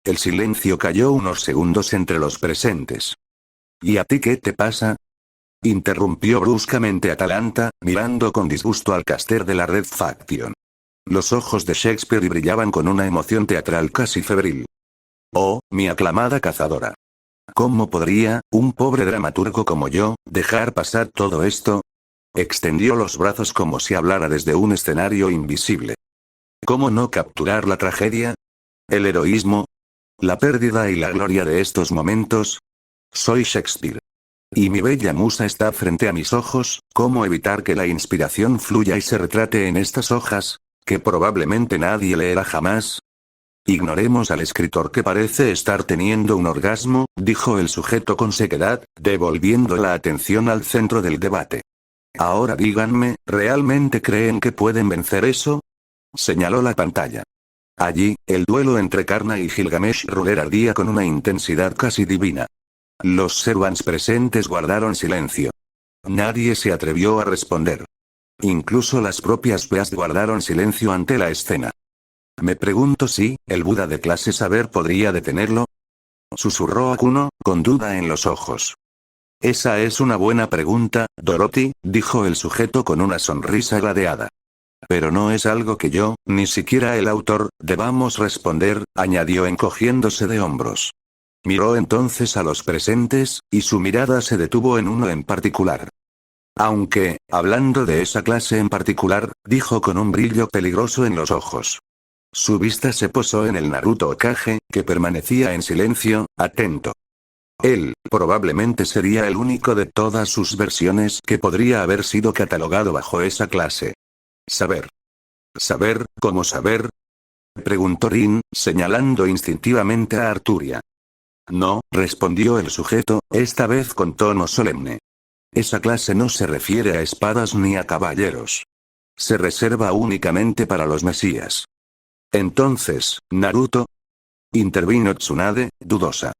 El silencio cayó unos segundos entre los presentes. ¿Y a ti qué te pasa? Interrumpió bruscamente Atalanta, mirando con disgusto al caster de la Red Faction. Los ojos de Shakespeare brillaban con una emoción teatral casi febril. Oh, mi aclamada cazadora. ¿Cómo podría, un pobre dramaturgo como yo, dejar pasar todo esto? Extendió los brazos como si hablara desde un escenario invisible. ¿Cómo no capturar la tragedia? ¿El heroísmo? ¿La pérdida y la gloria de estos momentos? Soy Shakespeare. Y mi bella musa está frente a mis ojos, ¿cómo evitar que la inspiración fluya y se retrate en estas hojas, que probablemente nadie leerá jamás? Ignoremos al escritor que parece estar teniendo un orgasmo, dijo el sujeto con sequedad, devolviendo la atención al centro del debate. Ahora díganme, ¿realmente creen que pueden vencer eso? Señaló la pantalla. Allí, el duelo entre Karna y Gilgamesh Ruler ardía con una intensidad casi divina. Los Servants presentes guardaron silencio. Nadie se atrevió a responder. Incluso las propias Beast guardaron silencio ante la escena. Me pregunto si, el Buda de clase saber podría detenerlo. Susurró Akuno, con duda en los ojos. Esa es una buena pregunta, Dorothy, dijo el sujeto con una sonrisa gradeada. Pero no es algo que yo, ni siquiera el autor, debamos responder, añadió encogiéndose de hombros. Miró entonces a los presentes, y su mirada se detuvo en uno en particular. Aunque, hablando de esa clase en particular, dijo con un brillo peligroso en los ojos. Su vista se posó en el Naruto Hokage, que permanecía en silencio, atento. Él, probablemente sería el único de todas sus versiones que podría haber sido catalogado bajo esa clase. Saber. ¿Saber, cómo saber? Preguntó Rin, señalando instintivamente a Arturia. No, respondió el sujeto, esta vez con tono solemne. Esa clase no se refiere a espadas ni a caballeros. Se reserva únicamente para los mesías. Entonces, Naruto. Intervino Tsunade, dudosa.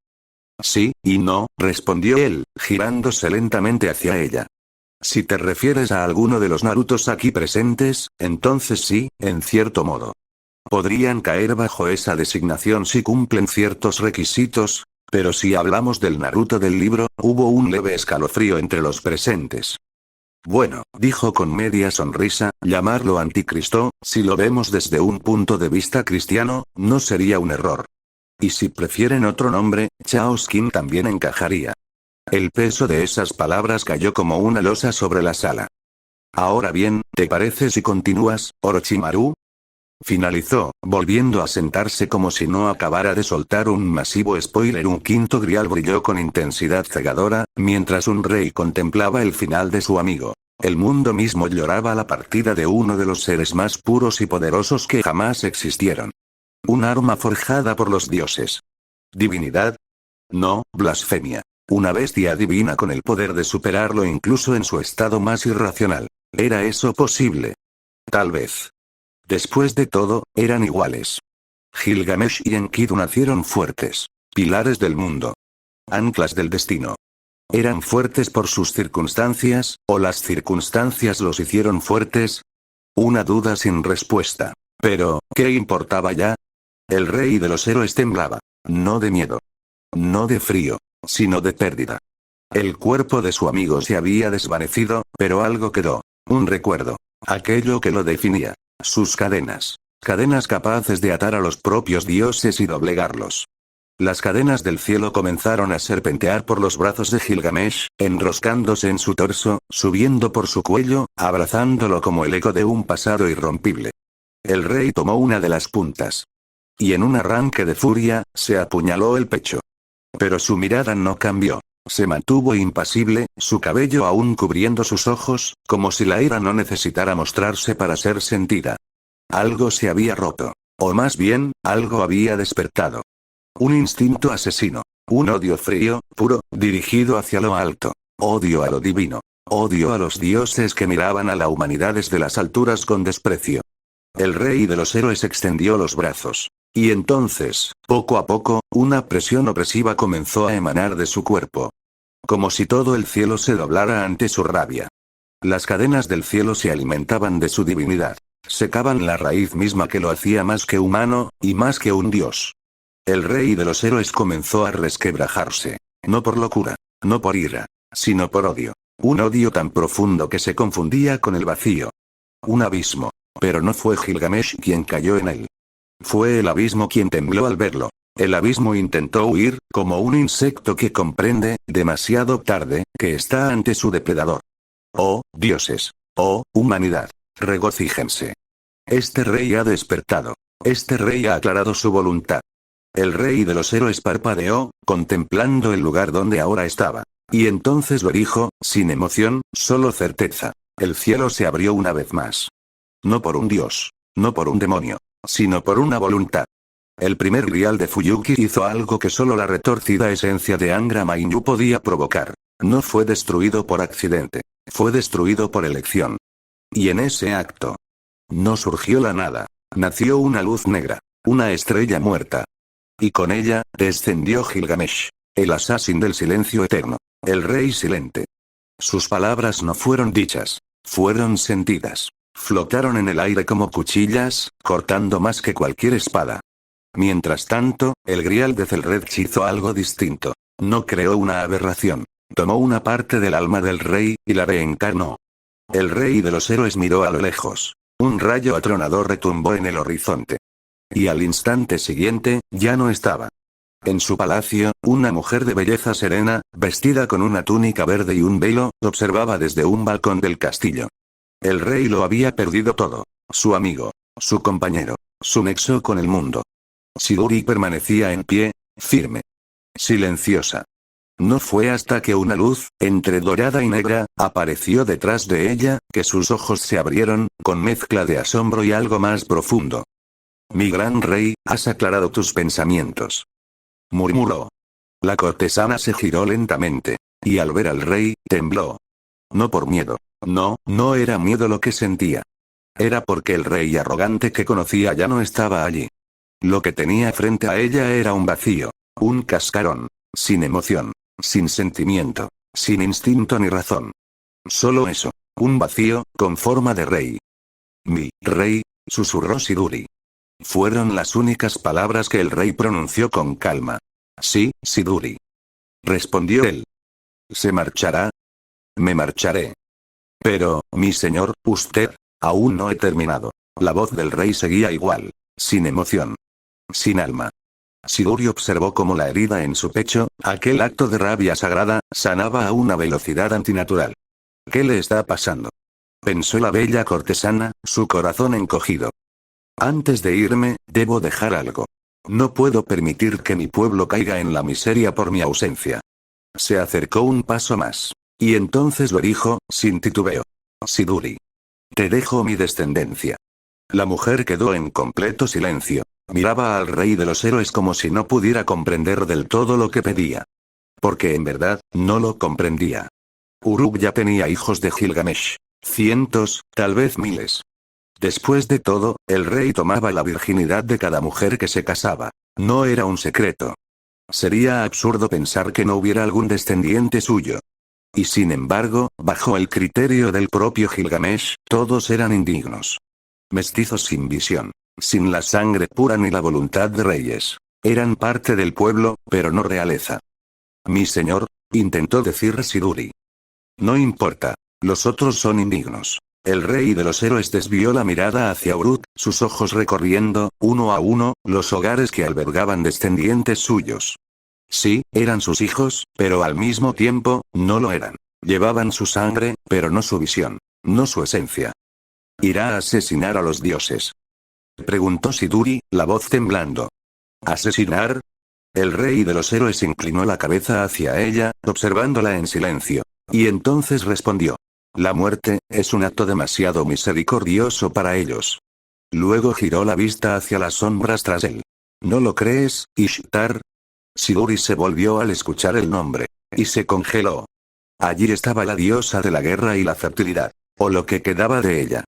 Sí, y no, respondió él, girándose lentamente hacia ella. Si te refieres a alguno de los Narutos aquí presentes, entonces sí, en cierto modo. Podrían caer bajo esa designación si cumplen ciertos requisitos, pero si hablamos del Naruto del libro, hubo un leve escalofrío entre los presentes. Bueno, dijo con media sonrisa, llamarlo anticristo, si lo vemos desde un punto de vista cristiano, no sería un error. Y si prefieren otro nombre, Chaoskin también encajaría. El peso de esas palabras cayó como una losa sobre la sala. Ahora bien, ¿te parece si continúas, Orochimaru? Finalizó, volviendo a sentarse como si no acabara de soltar un masivo spoiler. Un quinto grial brilló con intensidad cegadora, mientras un rey contemplaba el final de su amigo. El mundo mismo lloraba la partida de uno de los seres más puros y poderosos que jamás existieron. Un arma forjada por los dioses. ¿Divinidad? No, blasfemia. Una bestia divina con el poder de superarlo incluso en su estado más irracional. ¿Era eso posible? Tal vez. Después de todo, eran iguales. Gilgamesh y Enkidu nacieron fuertes. Pilares del mundo. Anclas del destino. ¿Eran fuertes por sus circunstancias, o las circunstancias los hicieron fuertes? Una duda sin respuesta. Pero, ¿qué importaba ya? El rey de los héroes temblaba. No de miedo. No de frío, sino de pérdida. El cuerpo de su amigo se había desvanecido, pero algo quedó. Un recuerdo. Aquello que lo definía. Sus cadenas. Cadenas capaces de atar a los propios dioses y doblegarlos. Las cadenas del cielo comenzaron a serpentear por los brazos de Gilgamesh, enroscándose en su torso, subiendo por su cuello, abrazándolo como el eco de un pasado irrompible. El rey tomó una de las puntas. y en un arranque de furia, se apuñaló el pecho. Pero su mirada no cambió. Se mantuvo impasible, su cabello aún cubriendo sus ojos, como si la ira no necesitara mostrarse para ser sentida. Algo se había roto. O más bien, algo había despertado. Un instinto asesino. Un odio frío, puro, dirigido hacia lo alto. Odio a lo divino. Odio a los dioses que miraban a la humanidad desde las alturas con desprecio. El rey de los héroes extendió los brazos. Y entonces, poco a poco, una presión opresiva comenzó a emanar de su cuerpo. Como si todo el cielo se doblara ante su rabia. Las cadenas del cielo se alimentaban de su divinidad. Secaban la raíz misma que lo hacía más que humano, y más que un dios. El rey de los héroes comenzó a resquebrajarse. No por locura, no por ira, sino por odio. Un odio tan profundo que se confundía con el vacío. Un abismo. Pero no fue Gilgamesh quien cayó en él. Fue el abismo quien tembló al verlo. El abismo intentó huir, como un insecto que comprende, demasiado tarde, que está ante su depredador. Oh, dioses. Oh, humanidad. Regocíjense. Este rey ha despertado. Este rey ha aclarado su voluntad. El rey de los héroes parpadeó, contemplando el lugar donde ahora estaba. Y entonces lo dijo, sin emoción, solo certeza. El cielo se abrió una vez más. No por un dios. No por un demonio. Sino por una voluntad. El primer grial de Fuyuki hizo algo que solo la retorcida esencia de Angra Mainyu podía provocar. No fue destruido por accidente. Fue destruido por elección. Y en ese acto. No surgió la nada. Nació una luz negra. Una estrella muerta. Y con ella, descendió Gilgamesh. El assassin del silencio eterno. El rey silente. Sus palabras no fueron dichas. Fueron sentidas. Flotaron en el aire como cuchillas, cortando más que cualquier espada. Mientras tanto, el grial de Zelredch hizo algo distinto. No creó una aberración. Tomó una parte del alma del rey, y la reencarnó. El rey de los héroes miró a lo lejos. Un rayo atronador retumbó en el horizonte. Y al instante siguiente, ya no estaba. En su palacio, una mujer de belleza serena, vestida con una túnica verde y un velo, observaba desde un balcón del castillo. El rey lo había perdido todo. Su amigo. Su compañero. Su nexo con el mundo. Siduri permanecía en pie, firme. Silenciosa. No fue hasta que una luz, entre dorada y negra, apareció detrás de ella, que sus ojos se abrieron, con mezcla de asombro y algo más profundo. Mi gran rey, has aclarado tus pensamientos. Murmuró. La cortesana se giró lentamente. Y al ver al rey, tembló. No por miedo. No, no era miedo lo que sentía. Era porque el rey arrogante que conocía ya no estaba allí. Lo que tenía frente a ella era un vacío. Un cascarón. Sin emoción. Sin sentimiento. Sin instinto ni razón. Solo eso. Un vacío, con forma de rey. Mi rey, susurró Siduri. Fueron las únicas palabras que el rey pronunció con calma. Sí, Siduri. Respondió él. ¿Se marchará? Me marcharé. Pero, mi señor, usted, aún no he terminado. La voz del rey seguía igual. Sin emoción. Sin alma. Siduri observó cómo la herida en su pecho, aquel acto de rabia sagrada, sanaba a una velocidad antinatural. ¿Qué le está pasando? Pensó la bella cortesana, su corazón encogido. Antes de irme, debo dejar algo. No puedo permitir que mi pueblo caiga en la miseria por mi ausencia. Se acercó un paso más. Y entonces lo dijo, sin titubeo. Siduri. Te dejo mi descendencia. La mujer quedó en completo silencio. Miraba al rey de los héroes como si no pudiera comprender del todo lo que pedía. Porque en verdad, no lo comprendía. Uruk ya tenía hijos de Gilgamesh. Cientos, tal vez miles. Después de todo, el rey tomaba la virginidad de cada mujer que se casaba. No era un secreto. Sería absurdo pensar que no hubiera algún descendiente suyo. Y sin embargo, bajo el criterio del propio Gilgamesh, todos eran indignos. Mestizos sin visión. Sin la sangre pura ni la voluntad de reyes. Eran parte del pueblo, pero no realeza. Mi señor, intentó decir Siduri. No importa. Los otros son indignos. El rey de los héroes desvió la mirada hacia Uruk, sus ojos recorriendo, uno a uno, los hogares que albergaban descendientes suyos. Sí, eran sus hijos, pero al mismo tiempo, no lo eran. Llevaban su sangre, pero no su visión. No su esencia. Irá a asesinar a los dioses. Preguntó Siduri, la voz temblando. ¿Asesinar? El rey de los héroes inclinó la cabeza hacia ella, observándola en silencio. Y entonces respondió. La muerte es un acto demasiado misericordioso para ellos. Luego giró la vista hacia las sombras tras él. ¿No lo crees, Ishtar? Siduri se volvió al escuchar el nombre. Y se congeló. Allí estaba la diosa de la guerra y la fertilidad. O lo que quedaba de ella.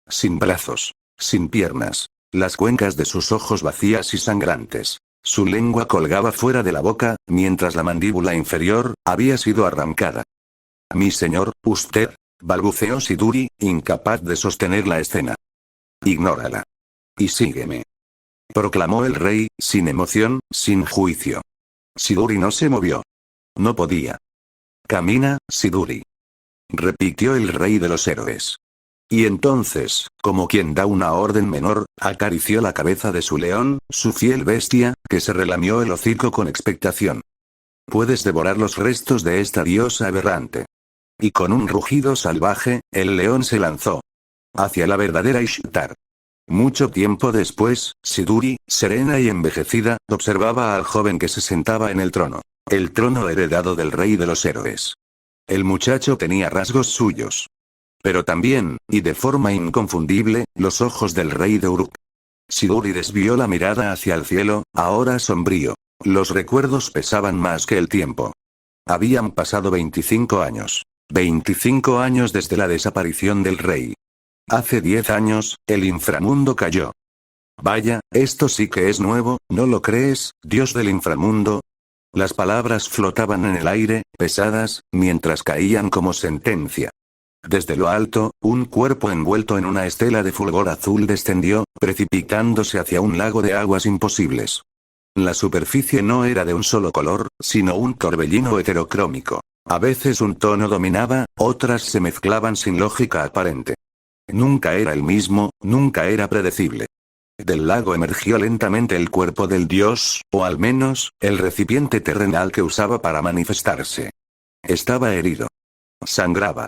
Sin brazos. Sin piernas. Las cuencas de sus ojos vacías y sangrantes. Su lengua colgaba fuera de la boca, mientras la mandíbula inferior había sido arrancada. Mi señor, usted, balbuceó Siduri, incapaz de sostener la escena. Ignórala. Y sígueme. Proclamó el rey, sin emoción, sin juicio. Siduri no se movió. No podía. Camina, Siduri. Repitió el rey de los héroes. Y entonces, como quien da una orden menor, acarició la cabeza de su león, su fiel bestia, que se relamió el hocico con expectación. Puedes devorar los restos de esta diosa aberrante. Y con un rugido salvaje, el león se lanzó hacia la verdadera Ishtar. Mucho tiempo después, Siduri, serena y envejecida, observaba al joven que se sentaba en el trono heredado del rey de los héroes. El muchacho tenía rasgos suyos. Pero también, y de forma inconfundible, los ojos del rey de Uruk. Siduri desvió la mirada hacia el cielo, ahora sombrío. Los recuerdos pesaban más que el tiempo. Habían pasado 25 años. 25 años desde la desaparición del rey. Hace 10 años, el inframundo cayó. Vaya, esto sí que es nuevo, ¿no lo crees, dios del inframundo? Las palabras flotaban en el aire, pesadas, mientras caían como sentencia. Desde lo alto, un cuerpo envuelto en una estela de fulgor azul descendió, precipitándose hacia un lago de aguas imposibles. La superficie no era de un solo color, sino un torbellino heterocrómico. A veces un tono dominaba, otras se mezclaban sin lógica aparente. Nunca era el mismo, nunca era predecible. Del lago emergió lentamente el cuerpo del dios, o al menos, el recipiente terrenal que usaba para manifestarse. Estaba herido. Sangraba.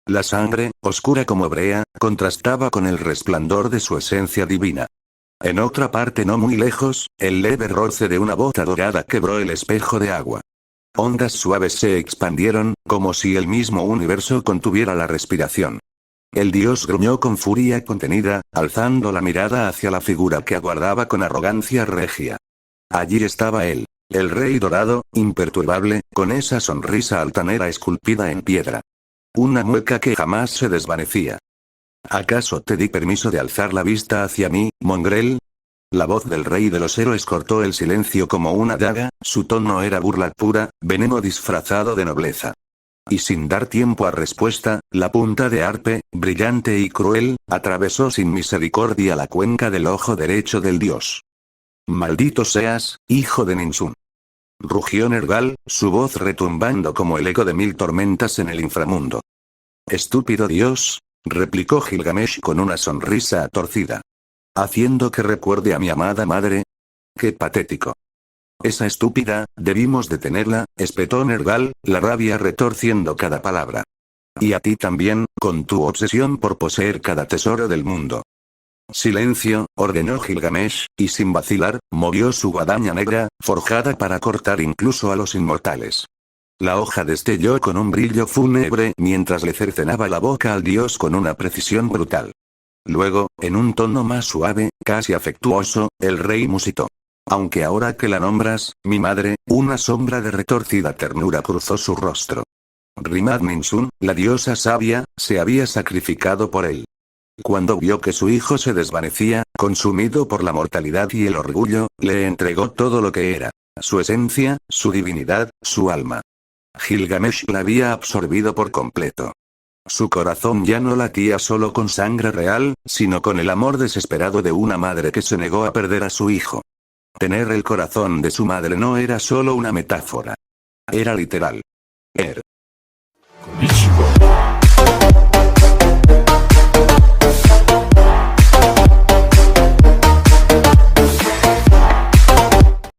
La sangre, oscura como brea, contrastaba con el resplandor de su esencia divina. En otra parte no muy lejos, el leve roce de una bota dorada quebró el espejo de agua. Ondas suaves se expandieron, como si el mismo universo contuviera la respiración. El dios gruñó con furia contenida, alzando la mirada hacia la figura que aguardaba con arrogancia regia. Allí estaba él, el rey dorado, imperturbable, con esa sonrisa altanera esculpida en piedra. Una mueca que jamás se desvanecía. ¿Acaso te di permiso de alzar la vista hacia mí, mongrel? La voz del rey de los héroes cortó el silencio como una daga, su tono era burla pura, veneno disfrazado de nobleza. Y sin dar tiempo a respuesta, la punta de arpe, brillante y cruel, atravesó sin misericordia la cuenca del ojo derecho del dios. Maldito seas, hijo de Ninsun. Rugió Nergal, su voz retumbando como el eco de 1000 tormentas en el inframundo. Estúpido dios, replicó Gilgamesh con una sonrisa torcida. Haciendo que recuerde a mi amada madre. Qué patético. Esa estúpida, debimos detenerla, espetó Nergal, la rabia retorciendo cada palabra. Y a ti también, con tu obsesión por poseer cada tesoro del mundo. Silencio, ordenó Gilgamesh, y sin vacilar, movió su guadaña negra, forjada para cortar incluso a los inmortales. La hoja destelló con un brillo fúnebre mientras le cercenaba la boca al dios con una precisión brutal. Luego, en un tono más suave, casi afectuoso, el rey musitó. Aunque ahora que la nombras, mi madre, una sombra de retorcida ternura cruzó su rostro. Rimad Ninsun, la diosa sabia, se había sacrificado por él. Cuando vio que su hijo se desvanecía, consumido por la mortalidad y el orgullo, le entregó todo lo que era. Su esencia, su divinidad, su alma. Gilgamesh la había absorbido por completo. Su corazón ya no latía solo con sangre real, sino con el amor desesperado de una madre que se negó a perder a su hijo. Tener el corazón de su madre no era solo una metáfora. Era literal.